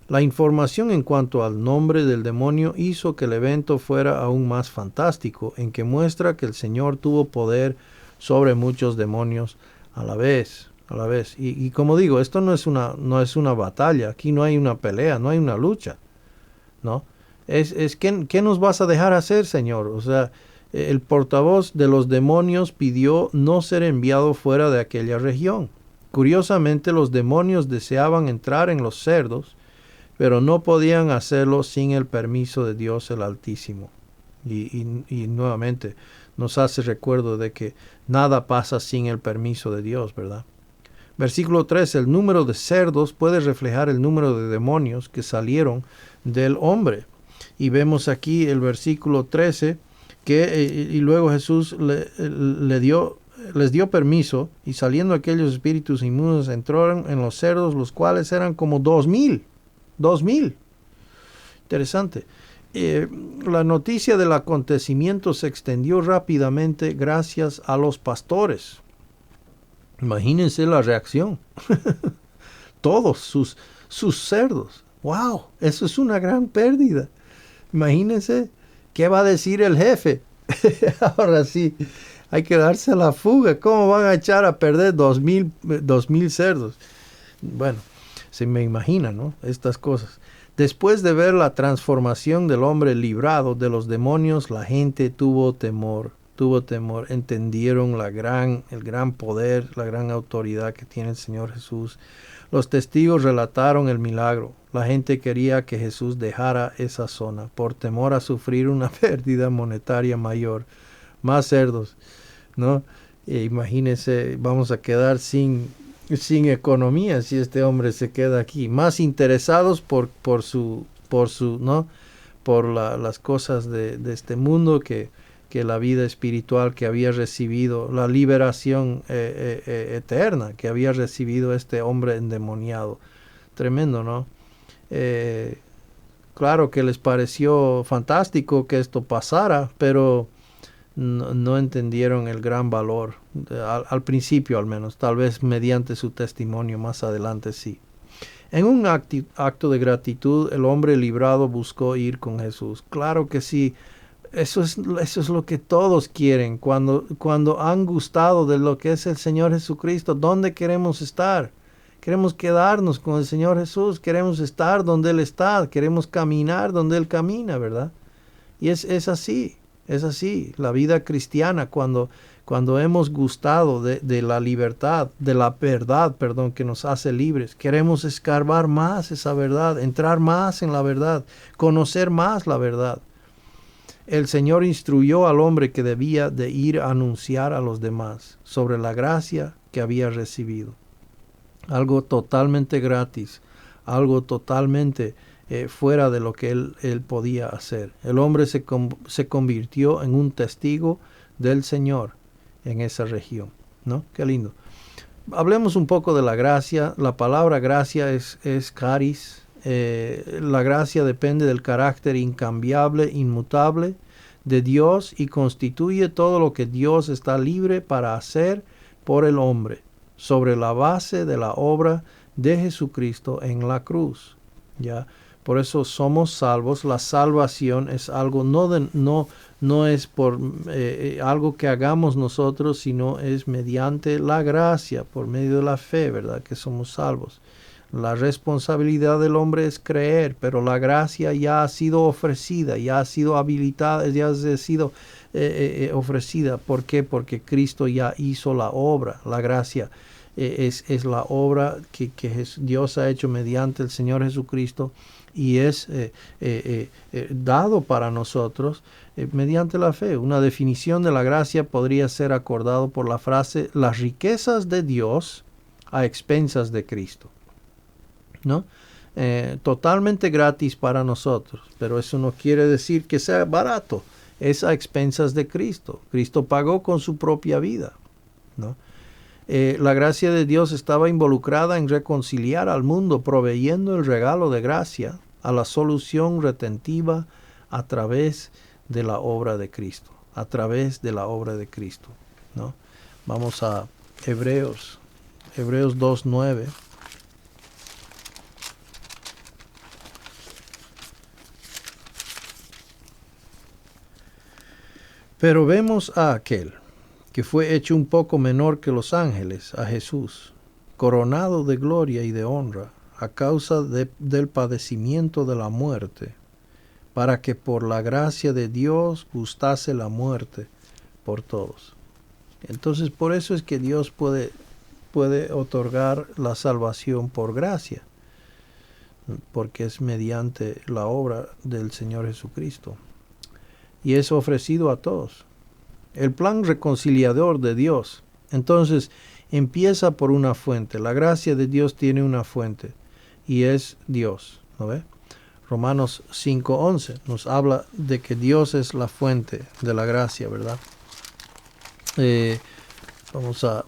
La información en cuanto al nombre del demonio hizo que el evento fuera aún más fantástico, en que muestra que el Señor tuvo poder sobre muchos demonios a la vez. Y como digo, esto no es una batalla, aquí no hay una pelea, no hay una lucha, ¿no? ¿Qué nos vas a dejar hacer, Señor? O sea, el portavoz de los demonios pidió no ser enviado fuera de aquella región. Curiosamente, los demonios deseaban entrar en los cerdos, pero no podían hacerlo sin el permiso de Dios el Altísimo. Y nuevamente nos hace recuerdo de que nada pasa sin el permiso de Dios, ¿verdad? Versículo 3, el número de cerdos puede reflejar el número de demonios que salieron del hombre. Y vemos aquí el versículo 13, y luego Jesús les dio permiso, y saliendo aquellos espíritus inmundos entraron en los cerdos, los cuales eran como 2,000. Interesante. La noticia del acontecimiento se extendió rápidamente gracias a los pastores. Imagínense la reacción. Todos sus cerdos. ¡Wow! Eso es una gran pérdida. Imagínense qué va a decir el jefe. Ahora sí, hay que darse a la fuga. ¿Cómo van a echar a perder 2,000 cerdos? Bueno, se me imagina, ¿no? Estas cosas. Después de ver la transformación del hombre librado de los demonios, la gente tuvo temor. Entendieron el gran poder, la gran autoridad que tiene el Señor Jesús. Los testigos relataron el milagro. La gente quería que Jesús dejara esa zona por temor a sufrir una pérdida monetaria mayor. Más cerdos, ¿no? Imagínense, vamos a quedar sin economía si este hombre se queda aquí. Más interesados por las cosas de este mundo que la vida espiritual que había recibido, la liberación eterna que había recibido este hombre endemoniado. Tremendo, ¿no? Claro que les pareció fantástico que esto pasara, pero no entendieron el gran valor, al principio al menos, tal vez mediante su testimonio más adelante sí. En un acto de gratitud, el hombre librado buscó ir con Jesús. Claro que sí. Eso es lo que todos quieren cuando han gustado de lo que es el Señor Jesucristo. ¿Dónde queremos estar? Queremos quedarnos con el Señor Jesús. Queremos estar donde Él está. Queremos caminar donde Él camina, ¿verdad? Y es así. Es así. La vida cristiana, cuando hemos gustado de la libertad, de la verdad, que nos hace libres, queremos escarbar más esa verdad, entrar más en la verdad, conocer más la verdad. El Señor instruyó al hombre que debía de ir a anunciar a los demás sobre la gracia que había recibido. Algo totalmente gratis, algo totalmente fuera de lo que él podía hacer. El hombre se convirtió en un testigo del Señor en esa región, ¿no? Qué lindo. Hablemos un poco de la gracia. La palabra gracia es charis. La gracia depende del carácter incambiable, inmutable de Dios y constituye todo lo que Dios está libre para hacer por el hombre, sobre la base de la obra de Jesucristo en la cruz. ¿Ya? Por eso somos salvos. La salvación es algo no es por algo que hagamos nosotros, sino es mediante la gracia, por medio de la fe, ¿verdad? Que somos salvos. La responsabilidad del hombre es creer, pero la gracia ya ha sido ofrecida, ya ha sido habilitada, ya ha sido ofrecida. ¿Por qué? Porque Cristo ya hizo la obra. La gracia es la obra que Dios ha hecho mediante el Señor Jesucristo y es dado para nosotros mediante la fe. Una definición de la gracia podría ser acordado por la frase: las riquezas de Dios a expensas de Cristo. ¿No? Totalmente gratis para nosotros, pero eso no quiere decir que sea barato. Es a expensas de Cristo. Cristo pagó con su propia vida, ¿no? La gracia de Dios estaba involucrada en reconciliar al mundo, proveyendo el regalo de gracia a la solución redentiva a través de la obra de Cristo, a través de la obra de Cristo, ¿no? Vamos a Hebreos 2:9. Pero vemos a aquel que fue hecho un poco menor que los ángeles, a Jesús, coronado de gloria y de honra, a causa del padecimiento de la muerte, para que por la gracia de Dios gustase la muerte por todos. Entonces, por eso es que Dios puede otorgar la salvación por gracia, porque es mediante la obra del Señor Jesucristo. Y es ofrecido a todos. El plan reconciliador de Dios, entonces, empieza por una fuente. La gracia de Dios tiene una fuente y es Dios, ¿no ve? Romanos 5:11 nos habla de que Dios es la fuente de la gracia, ¿verdad? Vamos a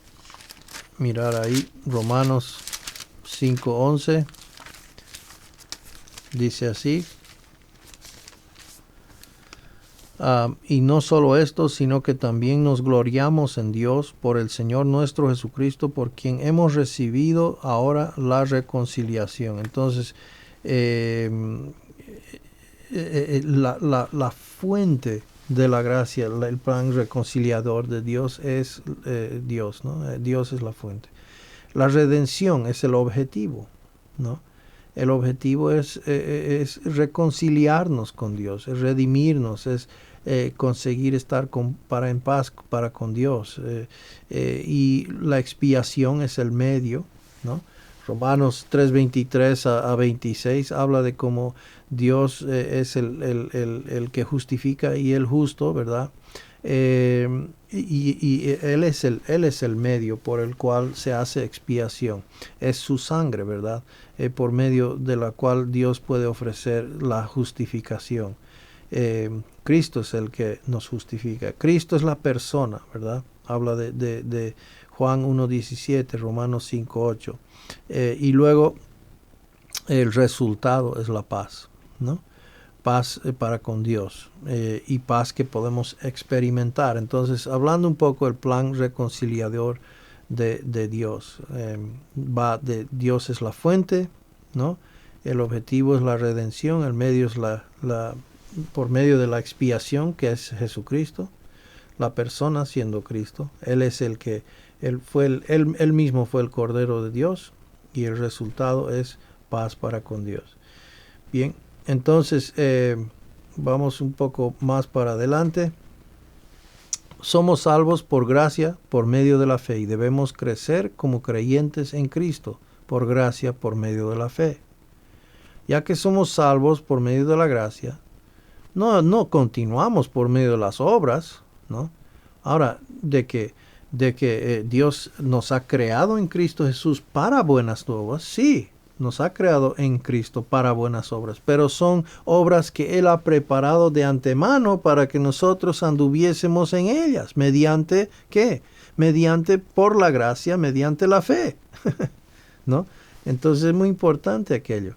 mirar ahí, Romanos 5:11 dice así: y no solo esto, sino que también nos gloriamos en Dios por el Señor nuestro Jesucristo, por quien hemos recibido ahora la reconciliación. Entonces, la fuente de la gracia, el plan reconciliador de Dios es Dios, ¿no? Dios es la fuente. La redención es el objetivo, ¿no? El objetivo es reconciliarnos con Dios, es redimirnos, es conseguir estar en paz para con Dios. Y la expiación es el medio, ¿no? Romanos 3:23 a 26 habla de cómo Dios es el que justifica y el justo, ¿verdad? Y él es el medio por el cual se hace expiación. Es su sangre, ¿verdad? Por medio de la cual Dios puede ofrecer la justificación. Cristo es el que nos justifica. Cristo es la persona, ¿verdad? Habla de Juan 1:17, Romanos 5:8. Y luego el resultado es la paz, ¿no? Paz para con Dios y paz que podemos experimentar. Entonces, hablando un poco del plan reconciliador de Dios, Dios es la fuente, ¿no? El objetivo es la redención, el medio es por medio de la expiación, que es Jesucristo, la persona siendo Cristo. Él es él mismo fue el Cordero de Dios y el resultado es paz para con Dios. Bien. Entonces, vamos un poco más para adelante. Somos salvos por gracia, por medio de la fe, y debemos crecer como creyentes en Cristo, por gracia, por medio de la fe. Ya que somos salvos por medio de la gracia, no continuamos por medio de las obras, ¿no? Ahora, de que Dios nos ha creado en Cristo Jesús para buenas obras, sí. Nos ha creado en Cristo para buenas obras, pero son obras que Él ha preparado de antemano para que nosotros anduviésemos en ellas. ¿Mediante qué? Mediante por la gracia, mediante la fe. ¿No? Entonces es muy importante aquello.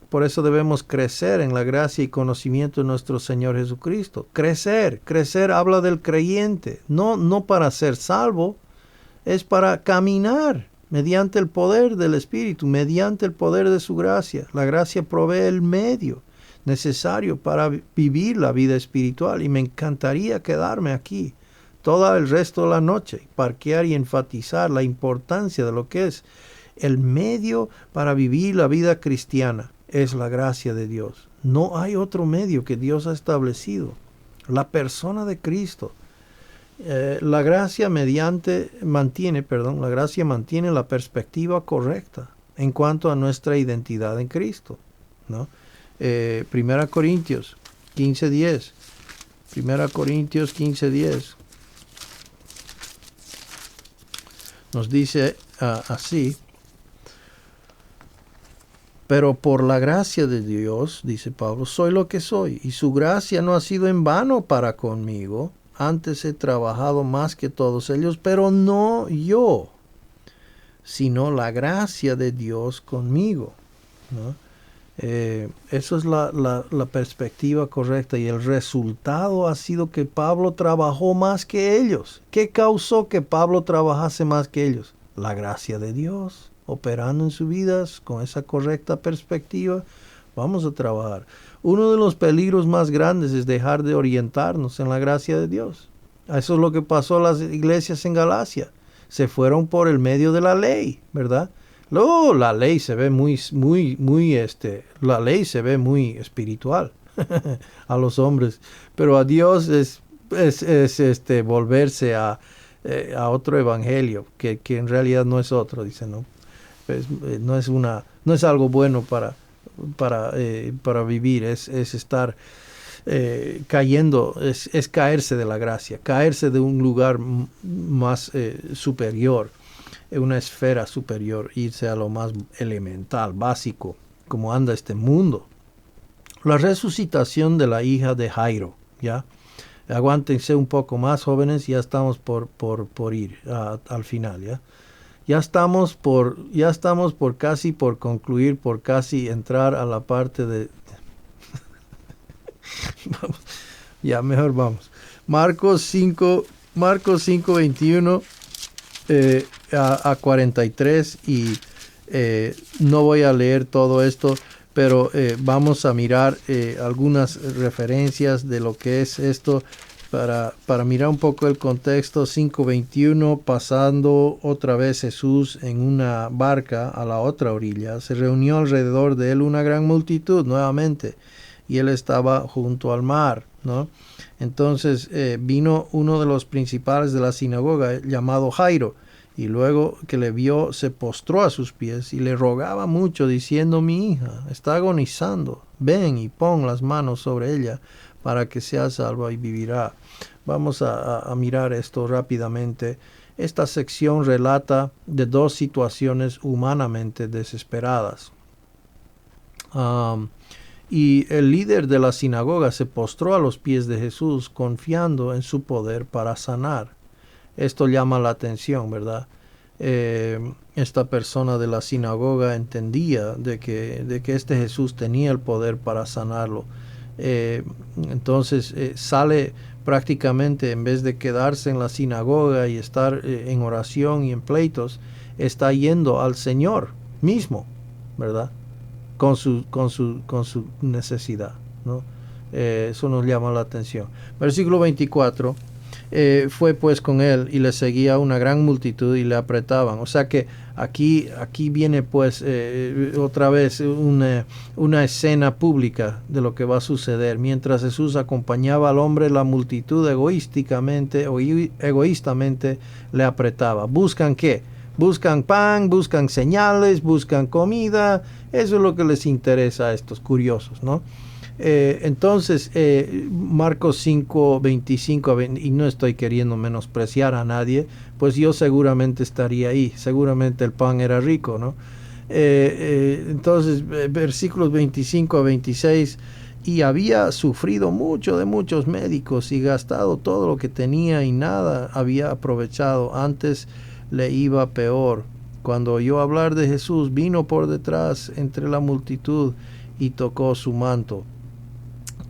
Por eso debemos crecer en la gracia y conocimiento de nuestro Señor Jesucristo. Crecer habla del creyente, no para ser salvo, es para caminar mediante el poder del Espíritu, mediante el poder de su gracia. La gracia provee el medio necesario para vivir la vida espiritual, y me encantaría quedarme aquí todo el resto de la noche, parquear y enfatizar la importancia de lo que es el medio para vivir la vida cristiana. Es la gracia de Dios. No hay otro medio que Dios ha establecido. La persona de Cristo. La gracia mantiene la perspectiva correcta en cuanto a nuestra identidad en Cristo, ¿no? 1 Corintios 15:10. 1 Corintios 15:10 nos dice así: pero por la gracia de Dios, dice Pablo, soy lo que soy, y su gracia no ha sido en vano para conmigo. Antes he trabajado más que todos ellos, pero no yo, sino la gracia de Dios conmigo, ¿no? Eso es la perspectiva correcta, y el resultado ha sido que Pablo trabajó más que ellos. ¿Qué causó que Pablo trabajase más que ellos? La gracia de Dios operando en sus vidas con esa correcta perspectiva. Vamos a trabajar. Uno de los peligros más grandes es dejar de orientarnos en la gracia de Dios. Eso es lo que pasó a las iglesias en Galacia. Se fueron por el medio de la ley, ¿verdad? Luego la ley se ve la ley se ve muy espiritual a los hombres, pero a Dios es volverse a otro evangelio que en realidad no es otro, dice, ¿no? No es algo bueno para vivir, es estar cayendo, es caerse de la gracia, caerse de un lugar más superior, una esfera superior, irse a lo más elemental, básico, como anda este mundo. La resucitación de la hija de Jairo, ¿ya? Aguántense un poco más, jóvenes, ya estamos por ir al final, ¿ya? Ya estamos por casi entrar a la parte de... Vamos, ya mejor vamos. Marcos 5:21 a 43, y no voy a leer todo esto, pero vamos a mirar algunas referencias de lo que es esto para mirar un poco el contexto. 5:21, pasando otra vez Jesús en una barca a la otra orilla, se reunió alrededor de él una gran multitud nuevamente, y él estaba junto al mar, ¿no? Entonces vino uno de los principales de la sinagoga, llamado Jairo, y luego que le vio, se postró a sus pies y le rogaba mucho, diciendo: mi hija está agonizando, ven y pon las manos sobre ella para que sea salva y vivirá. Vamos a mirar esto rápidamente. Esta sección relata de dos situaciones humanamente desesperadas. Y el líder de la sinagoga se postró a los pies de Jesús, confiando en su poder para sanar. Esto llama la atención, ¿verdad? Esta persona de la sinagoga entendía de que este Jesús tenía el poder para sanarlo. Entonces sale prácticamente, en vez de quedarse en la sinagoga y estar en oración y en pleitos, está yendo al Señor mismo, ¿verdad? Con su necesidad, ¿no? Eso nos llama la atención. Versículo 24. Fue pues con él, y le seguía una gran multitud, y le apretaban. O sea que aquí viene pues otra vez una escena pública de lo que va a suceder. Mientras Jesús acompañaba al hombre, la multitud egoístamente le apretaba. ¿Buscan qué? Buscan pan, buscan señales, buscan comida. Eso es lo que les interesa a estos curiosos, ¿no? Entonces, Marcos 5:25, y no estoy queriendo menospreciar a nadie, pues yo seguramente estaría ahí. Seguramente el pan era rico, ¿no? Entonces, versículos 25 a 26, y había sufrido mucho de muchos médicos y gastado todo lo que tenía, y nada había aprovechado. Antes le iba peor. Cuando oyó hablar de Jesús, vino por detrás entre la multitud y tocó su manto.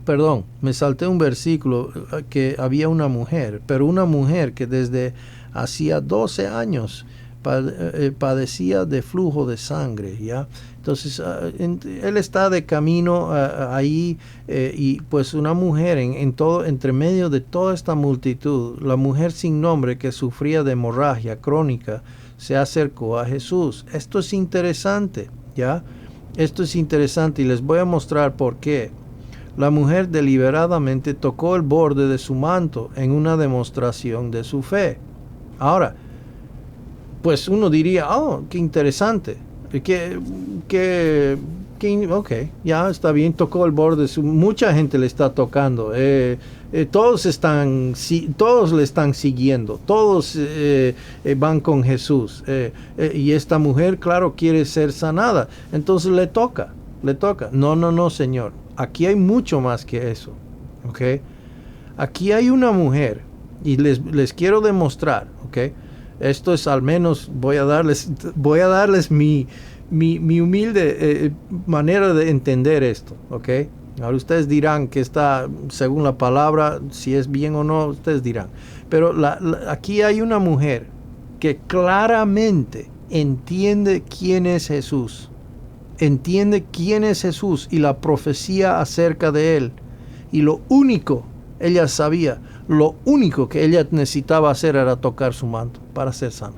Perdón, me salté un versículo, que había una mujer, pero una mujer que desde hacía 12 años padecía de flujo de sangre, ¿ya? Entonces, él está de camino ahí, y pues una mujer entre medio de toda esta multitud, la mujer sin nombre que sufría de hemorragia crónica, se acercó a Jesús. Esto es interesante, ¿ya? Esto es interesante y les voy a mostrar por qué. La mujer deliberadamente tocó el borde de su manto en una demostración de su fe. Ahora, pues uno diría, oh, qué interesante, ok, ya está bien, tocó el borde, mucha gente le está tocando, todos le están siguiendo, todos van con Jesús, y esta mujer, claro, quiere ser sanada, entonces le toca. No, Señor, aquí hay mucho más que eso, ok. Aquí hay una mujer, y les quiero demostrar, ok. Esto es, al menos voy a darles mi humilde manera de entender esto, ¿ok? Ahora ustedes dirán que está, según la palabra, si es bien o no, ustedes dirán. Pero aquí hay una mujer que claramente entiende quién es Jesús. Entiende quién es Jesús y la profecía acerca de él. Y lo único, ella sabía, lo único que ella necesitaba hacer era tocar su manto para ser sana.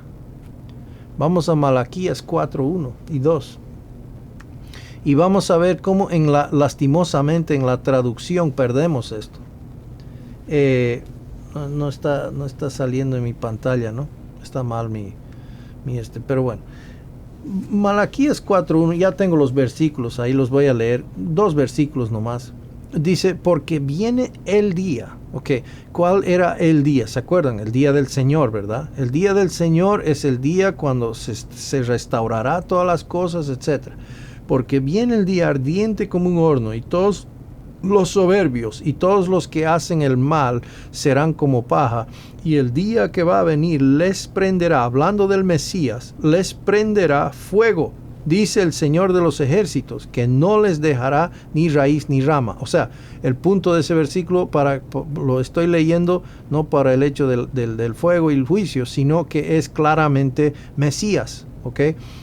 Vamos a Malaquías 4:1 y 2. Y vamos a ver cómo lastimosamente en la traducción perdemos esto. No está saliendo en mi pantalla, ¿no? Está mal pero bueno. Malaquías 4:1, ya tengo los versículos, ahí los voy a leer. 2 versículos nomás. Dice, porque viene el día. Ok, ¿cuál era el día? ¿Se acuerdan? El día del Señor, ¿verdad? El día del Señor es el día cuando se restaurará todas las cosas, etc. Porque viene el día ardiente como un horno, y todos los soberbios y todos los que hacen el mal serán como paja, y el día que va a venir les prenderá, hablando del Mesías, les prenderá fuego. Dice el Señor de los ejércitos, que no les dejará ni raíz ni rama. O sea, el punto de ese versículo lo estoy leyendo no para el hecho del fuego y el juicio, sino que es claramente Mesías. ¿Ok?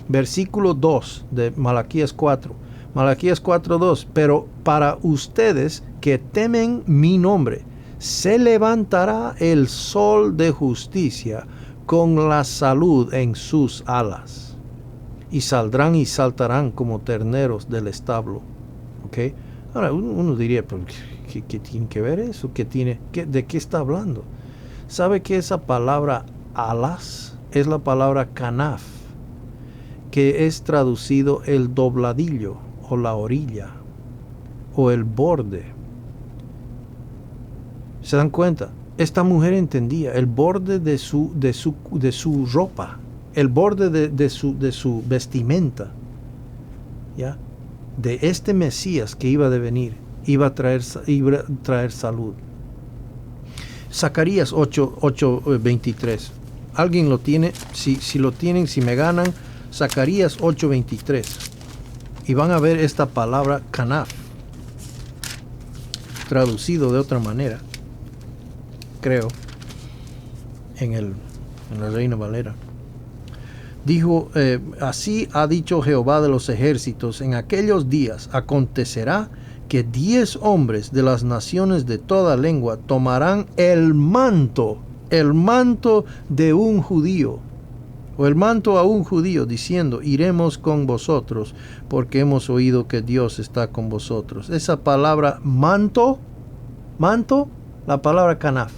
Versículo 2 de Malaquías 4. Malaquías 4:2. Pero para ustedes que temen mi nombre, se levantará el sol de justicia con la salud en sus alas. Y saldrán y saltarán como terneros del establo. ¿Ok? Ahora uno diría, ¿pero qué tiene que ver eso? ¿De qué está hablando? ¿Sabe que esa palabra alas es la palabra kanaf, que es traducido el dobladillo o la orilla o el borde? ¿Se dan cuenta? Esta mujer entendía el borde de su ropa, el borde de su vestimenta, ¿ya? De este Mesías que iba a venir, iba a traer salud. Zacarías 8:23. ¿Alguien lo tiene? Si lo tienen, si me ganan, Zacarías 8:23. Y van a ver esta palabra kanaf, traducido de otra manera, creo, en la Reina Valera. Dijo, así ha dicho Jehová de los ejércitos, en aquellos días acontecerá que 10 hombres de las naciones de toda lengua tomarán el manto de un judío, o el manto a un judío, diciendo, iremos con vosotros, porque hemos oído que Dios está con vosotros. Esa palabra manto, la palabra kanaf.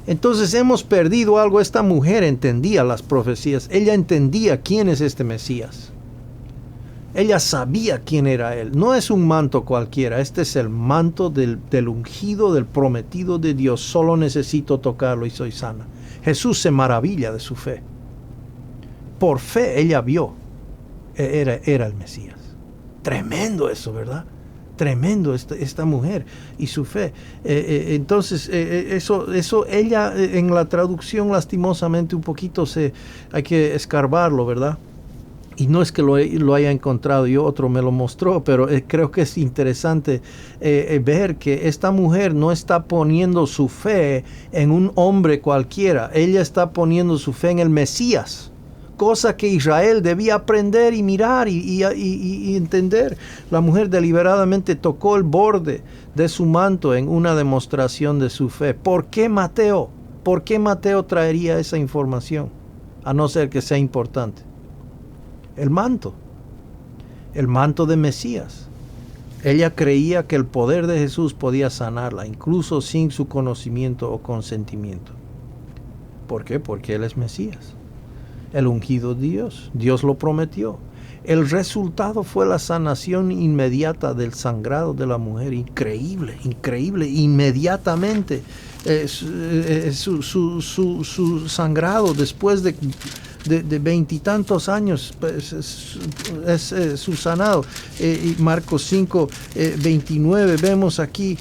Entonces hemos perdido algo. Esta mujer entendía las profecías. Ella entendía quién es este Mesías. Ella sabía quién era él. No es un manto cualquiera. Este es el manto del ungido, del prometido de Dios. Solo necesito tocarlo y soy sana. Jesús se maravilla de su fe. Por fe ella vio. Era el Mesías. Tremendo eso, ¿verdad? Tremendo esta mujer y su fe. Entonces, eso ella en la traducción lastimosamente un poquito hay que escarbarlo, ¿verdad? Y no es que lo haya encontrado yo, otro me lo mostró, pero creo que es interesante ver que esta mujer no está poniendo su fe en un hombre cualquiera. Ella está poniendo su fe en el Mesías, cosa que Israel debía aprender y mirar y entender. La mujer deliberadamente tocó el borde de su manto en una demostración de su fe. ¿Por qué Mateo? ¿Por qué Mateo traería esa información? A no ser que sea importante. El manto de Mesías. Ella creía que el poder de Jesús podía sanarla, incluso sin su conocimiento o consentimiento. ¿Por qué? Porque Él es Mesías, el ungido de Dios. Dios lo prometió. El resultado fue la sanación inmediata del sangrado de la mujer. Increíble, increíble. Inmediatamente su sangrado después de 20 y tantos años es subsanado. Y Marcos 5, 29 vemos aquí,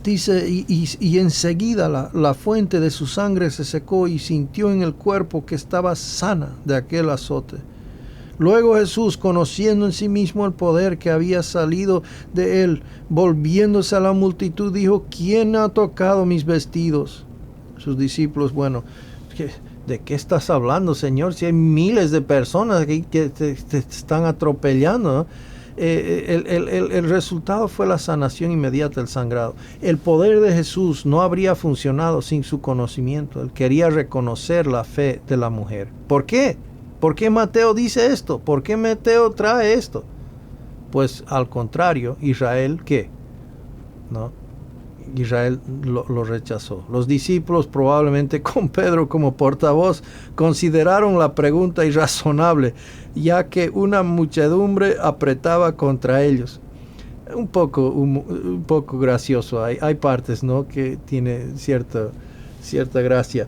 dice, y enseguida la fuente de su sangre se secó y sintió en el cuerpo que estaba sana de aquel azote. Luego Jesús, conociendo en sí mismo el poder que había salido de él, volviéndose a la multitud, dijo: ¿Quién ha tocado mis vestidos? Sus discípulos, bueno, ¿de qué estás hablando, Señor? Si hay miles de personas que te están atropellando, ¿no? El resultado fue la sanación inmediata del sangrado. El poder de Jesús no habría funcionado sin su conocimiento. Él quería reconocer la fe de la mujer. ¿Por qué? ¿Por qué Mateo dice esto? ¿Por qué Mateo trae esto? Pues al contrario, Israel, ¿qué? ¿No? Israel lo rechazó. Los discípulos, probablemente con Pedro como portavoz, consideraron la pregunta irrazonable, ya que una muchedumbre apretaba contra ellos. Un poco gracioso. Hay partes, ¿no?, que tiene cierta gracia.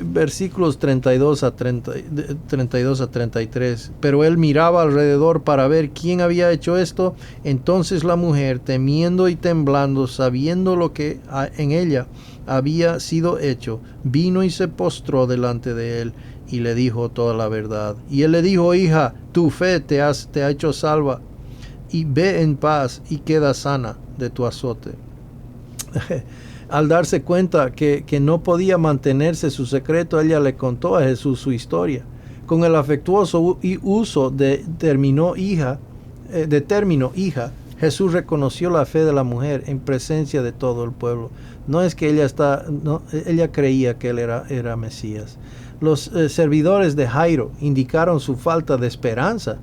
Versículos 32 a 33. Pero él miraba alrededor para ver quién había hecho esto. Entonces la mujer, temiendo y temblando, sabiendo lo que en ella había sido hecho, vino y se postró delante de él y le dijo toda la verdad. Y él le dijo: hija, tu fe te ha hecho salva, y ve en paz y queda sana de tu azote. Al darse cuenta que no podía mantenerse su secreto, ella le contó a Jesús su historia. Con el afectuoso uso de término hija, Jesús reconoció la fe de la mujer en presencia de todo el pueblo. No es que ella creía que él era Mesías. Los servidores de Jairo indicaron su falta de esperanza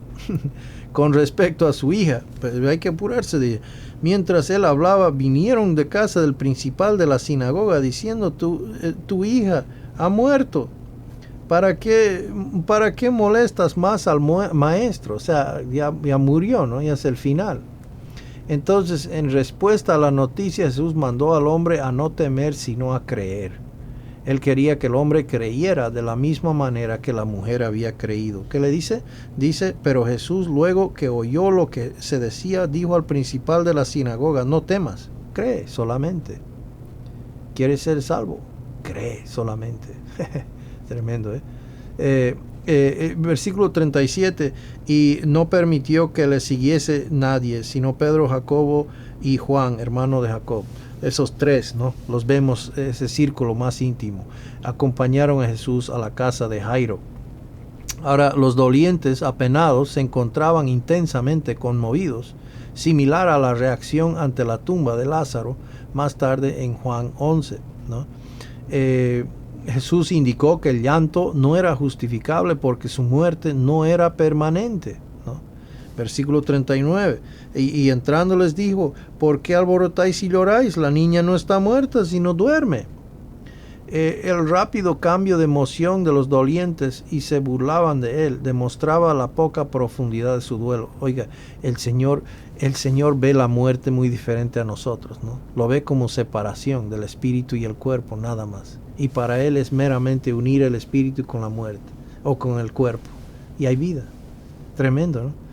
con respecto a su hija. Pero hay que apurarse, dice. Mientras él hablaba, vinieron de casa del principal de la sinagoga diciendo: tu hija ha muerto. ¿Para qué molestas más al maestro? O sea, ya murió, ¿no? Ya es el final. Entonces, en respuesta a la noticia, Jesús mandó al hombre a no temer, sino a creer. Él quería que el hombre creyera de la misma manera que la mujer había creído. ¿Qué le dice? Dice: pero Jesús, luego que oyó lo que se decía, dijo al principal de la sinagoga: no temas, cree solamente. ¿Quieres ser salvo? Cree solamente. Tremendo, versículo 37, y no permitió que le siguiese nadie, sino Pedro, Jacobo y Juan, hermano de Jacob. Esos tres, ¿no? Los vemos, ese círculo más íntimo. Acompañaron a Jesús a la casa de Jairo. Ahora, los dolientes, apenados, se encontraban intensamente conmovidos, similar a la reacción ante la tumba de Lázaro, más tarde en Juan 11, ¿no? Jesús indicó que el llanto no era justificable porque su muerte no era permanente, ¿no? Versículo 39. Y entrando les dijo: ¿por qué alborotáis y lloráis? La niña no está muerta, sino duerme. El rápido cambio de emoción de los dolientes y se burlaban de él demostraba la poca profundidad de su duelo. Oiga, el Señor ve la muerte muy diferente a nosotros, ¿no? Lo ve como separación del espíritu y el cuerpo, nada más. Y para él es meramente unir el espíritu con la muerte o con el cuerpo. Y hay vida. Tremendo, ¿no?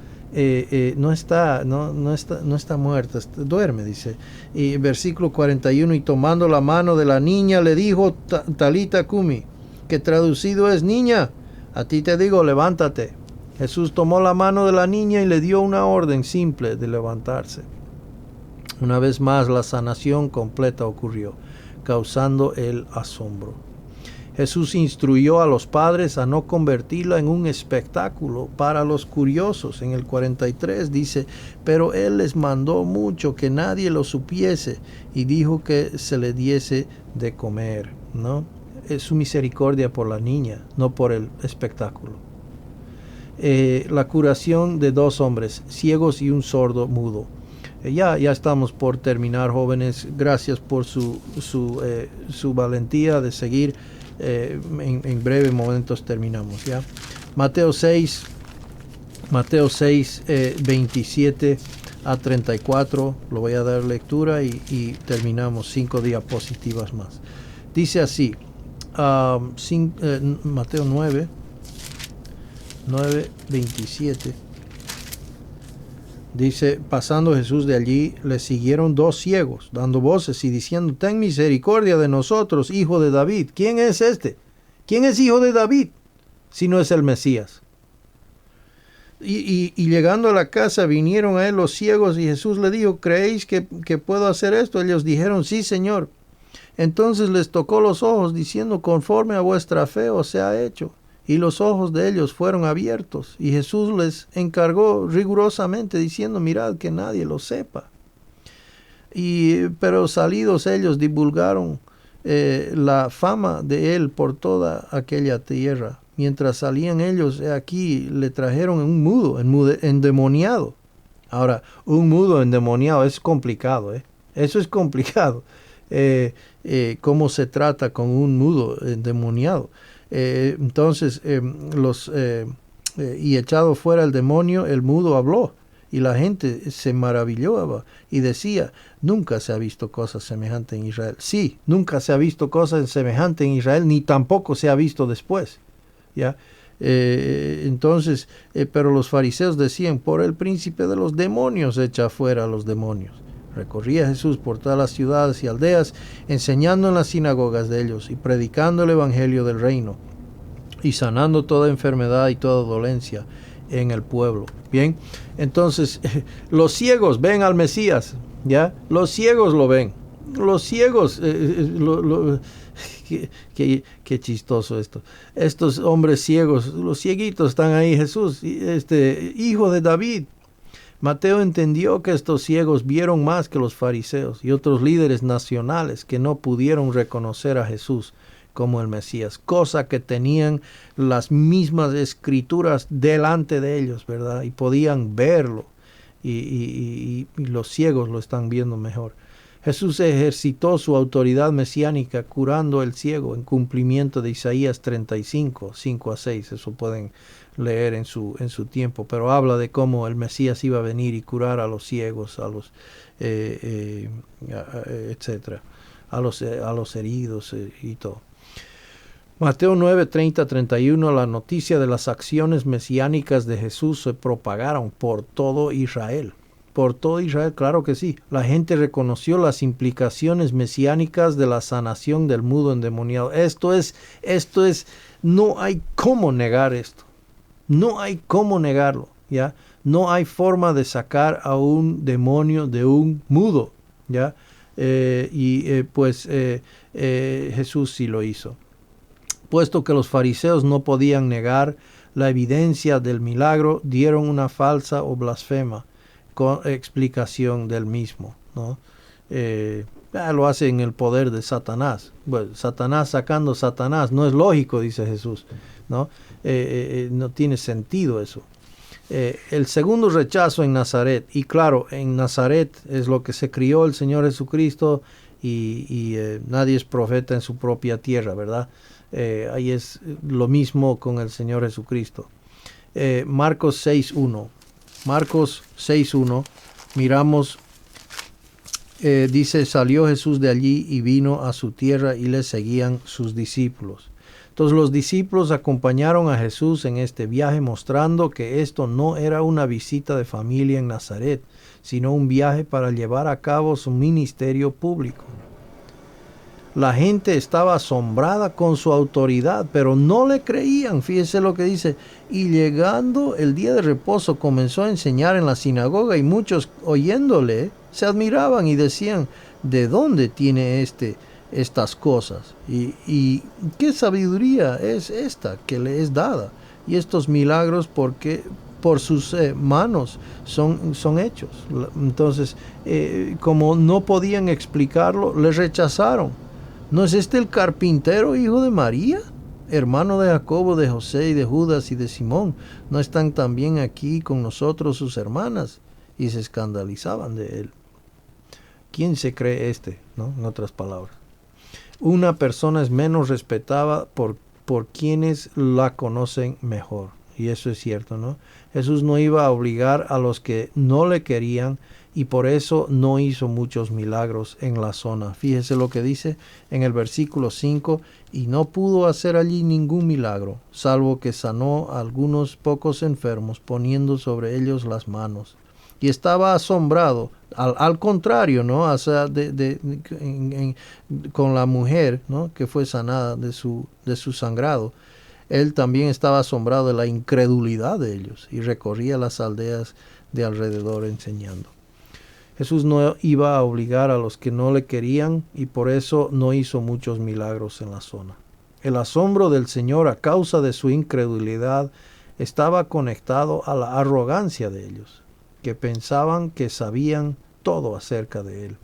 No está muerta, duerme, dice. Y versículo 41, y tomando la mano de la niña le dijo: Talita Kumi, que traducido es: niña, a ti te digo, levántate. Jesús tomó la mano de la niña y le dio una orden simple de levantarse. Una vez más la sanación completa ocurrió, causando el asombro. Jesús instruyó a los padres a no convertirla en un espectáculo para los curiosos. En el 43 dice, pero Él les mandó mucho que nadie lo supiese y dijo que se le diese de comer, ¿no? Es su misericordia por la niña, no por el espectáculo. La curación de 2 hombres, ciegos y un sordo mudo. Ya estamos por terminar, jóvenes. Gracias por su valentía de seguir. En breves momentos terminamos, ¿ya? Mateo 6, 27 a 34. Lo voy a dar lectura y terminamos. 5 diapositivas más. Dice así, Mateo 9, 27. Dice, pasando Jesús de allí, le siguieron 2 ciegos, dando voces y diciendo, ten misericordia de nosotros, hijo de David. ¿Quién es este? ¿Quién es hijo de David? Si no es el Mesías. Y llegando a la casa, vinieron a él los ciegos y Jesús le dijo, ¿creéis que puedo hacer esto? Ellos dijeron, sí, Señor. Entonces les tocó los ojos, diciendo, conforme a vuestra fe os sea hecho. Y los ojos de ellos fueron abiertos, y Jesús les encargó rigurosamente, diciendo, mirad que nadie lo sepa. Pero salidos ellos divulgaron la fama de él por toda aquella tierra. Mientras salían ellos, aquí le trajeron un mudo, endemoniado. Ahora, un mudo endemoniado es complicado, Eso es complicado. ¿Cómo se trata con un mudo endemoniado? Entonces, y echado fuera el demonio, el mudo habló, y la gente se maravilló y decía, nunca se ha visto cosa semejante en Israel. Sí, nunca se ha visto cosa semejante en Israel, ni tampoco se ha visto después. ¿Ya? Entonces, pero los fariseos decían, por el príncipe de los demonios echa fuera a los demonios. Recorría Jesús por todas las ciudades y aldeas, enseñando en las sinagogas de ellos y predicando el evangelio del reino y sanando toda enfermedad y toda dolencia en el pueblo. Bien, entonces los ciegos ven al Mesías, ¿ya? Los ciegos lo ven. Los ciegos, qué chistoso esto. Estos hombres ciegos, los cieguitos están ahí, Jesús, hijo de David. Mateo entendió que estos ciegos vieron más que los fariseos y otros líderes nacionales que no pudieron reconocer a Jesús como el Mesías, cosa que tenían las mismas escrituras delante de ellos, ¿verdad? Y podían verlo, y los ciegos lo están viendo mejor. Jesús ejercitó su autoridad mesiánica curando el ciego en cumplimiento de Isaías 35, 5 a 6. Eso pueden leer en su tiempo, pero habla de cómo el Mesías iba a venir y curar a los ciegos, a los etcétera, a los heridos y todo. Mateo 9, 30, 31, la noticia de las acciones mesiánicas de Jesús se propagaron por todo Israel. Por todo Israel, claro que sí. La gente reconoció las implicaciones mesiánicas de la sanación del mudo endemoniado. Esto es, no hay cómo negar esto. No hay cómo negarlo, ¿ya? No hay forma de sacar a un demonio de un mudo, ¿ya? Jesús sí lo hizo. Puesto que los fariseos no podían negar la evidencia del milagro, dieron una falsa o blasfema con explicación del mismo, ¿no? Lo hace en el poder de Satanás. Bueno, Satanás sacando Satanás, no es lógico, dice Jesús, ¿no? No tiene sentido eso. El segundo rechazo en Nazaret, y claro, en Nazaret es lo que se crió el Señor Jesucristo, y nadie es profeta en su propia tierra, ¿verdad? Ahí es lo mismo con el Señor Jesucristo. Marcos 6.1. Marcos 6.1, miramos, dice, salió Jesús de allí y vino a su tierra y le seguían sus discípulos. Entonces los discípulos acompañaron a Jesús en este viaje, mostrando que esto no era una visita de familia en Nazaret, sino un viaje para llevar a cabo su ministerio público. La gente estaba asombrada con su autoridad, pero no le creían. Fíjese lo que dice. Y llegando el día de reposo comenzó a enseñar en la sinagoga y muchos oyéndole se admiraban y decían, ¿de dónde tiene estas cosas? Y qué sabiduría es esta que le es dada. Y estos milagros porque por sus manos son hechos. Entonces, como no podían explicarlo, le rechazaron. ¿No es este el carpintero, hijo de María, hermano de Jacobo, de José y de Judas y de Simón? ¿No están también aquí con nosotros sus hermanas? Y se escandalizaban de él. ¿Quién se cree este? ¿No? En otras palabras. Una persona es menos respetada por quienes la conocen mejor. Y eso es cierto, ¿no? Jesús no iba a obligar a los que no le querían y por eso no hizo muchos milagros en la zona. Fíjese lo que dice en el versículo 5, y no pudo hacer allí ningún milagro, salvo que sanó a algunos pocos enfermos, poniendo sobre ellos las manos. Y estaba asombrado, al contrario, ¿no? O sea, con la mujer, ¿no? Que fue sanada de su sangrado. Él también estaba asombrado de la incredulidad de ellos y recorría las aldeas de alrededor enseñando. Jesús no iba a obligar a los que no le querían y por eso no hizo muchos milagros en la zona. El asombro del Señor a causa de su incredulidad estaba conectado a la arrogancia de ellos, que pensaban que sabían todo acerca de él.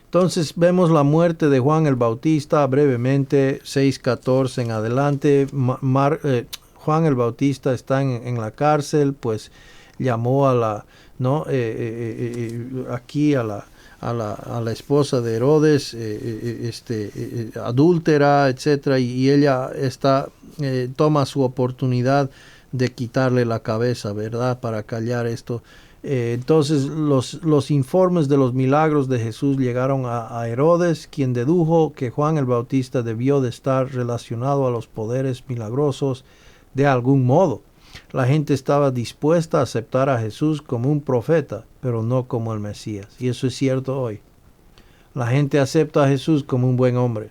Entonces vemos la muerte de Juan el Bautista brevemente, 6:14 en adelante. Juan el Bautista está en la cárcel, pues llamó a la, ¿no? Aquí a la esposa de Herodes, adúltera, etcétera, y ella toma su oportunidad de quitarle la cabeza, ¿verdad? Para callar esto. Entonces los informes de los milagros de Jesús llegaron a Herodes, quien dedujo que Juan el Bautista debió de estar relacionado a los poderes milagrosos de algún modo. La gente estaba dispuesta a aceptar a Jesús como un profeta, pero no como el Mesías. Y eso es cierto hoy. La gente acepta a Jesús como un buen hombre,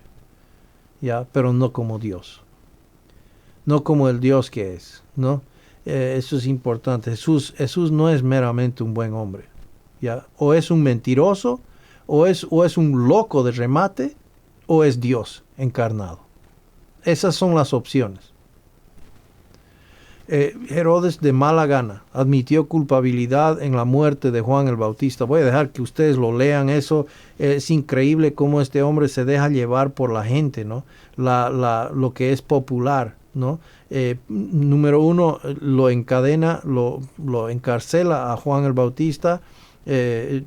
¿ya? Pero no como Dios. No como el Dios que es, ¿no? Eso es importante. Jesús no es meramente un buen hombre, ¿ya? O es un mentiroso, o es un loco de remate, o es Dios encarnado. Esas son las opciones. Herodes de mala gana admitió culpabilidad en la muerte de Juan el Bautista. Voy a dejar que ustedes lo lean. Eso es increíble cómo este hombre se deja llevar por la gente, ¿no? Lo que es popular, ¿no? Número uno, lo encadena, lo encarcela a Juan el Bautista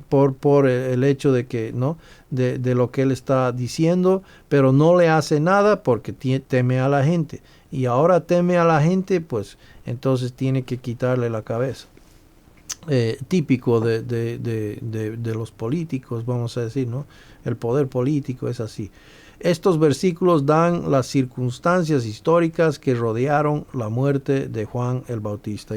por el hecho de que, ¿no? De lo que él está diciendo, pero no le hace nada porque teme a la gente. Y ahora teme a la gente, pues entonces tiene que quitarle la cabeza. Típico de los políticos, vamos a decir, ¿no? El poder político es así. Estos versículos dan las circunstancias históricas que rodearon la muerte de Juan el Bautista.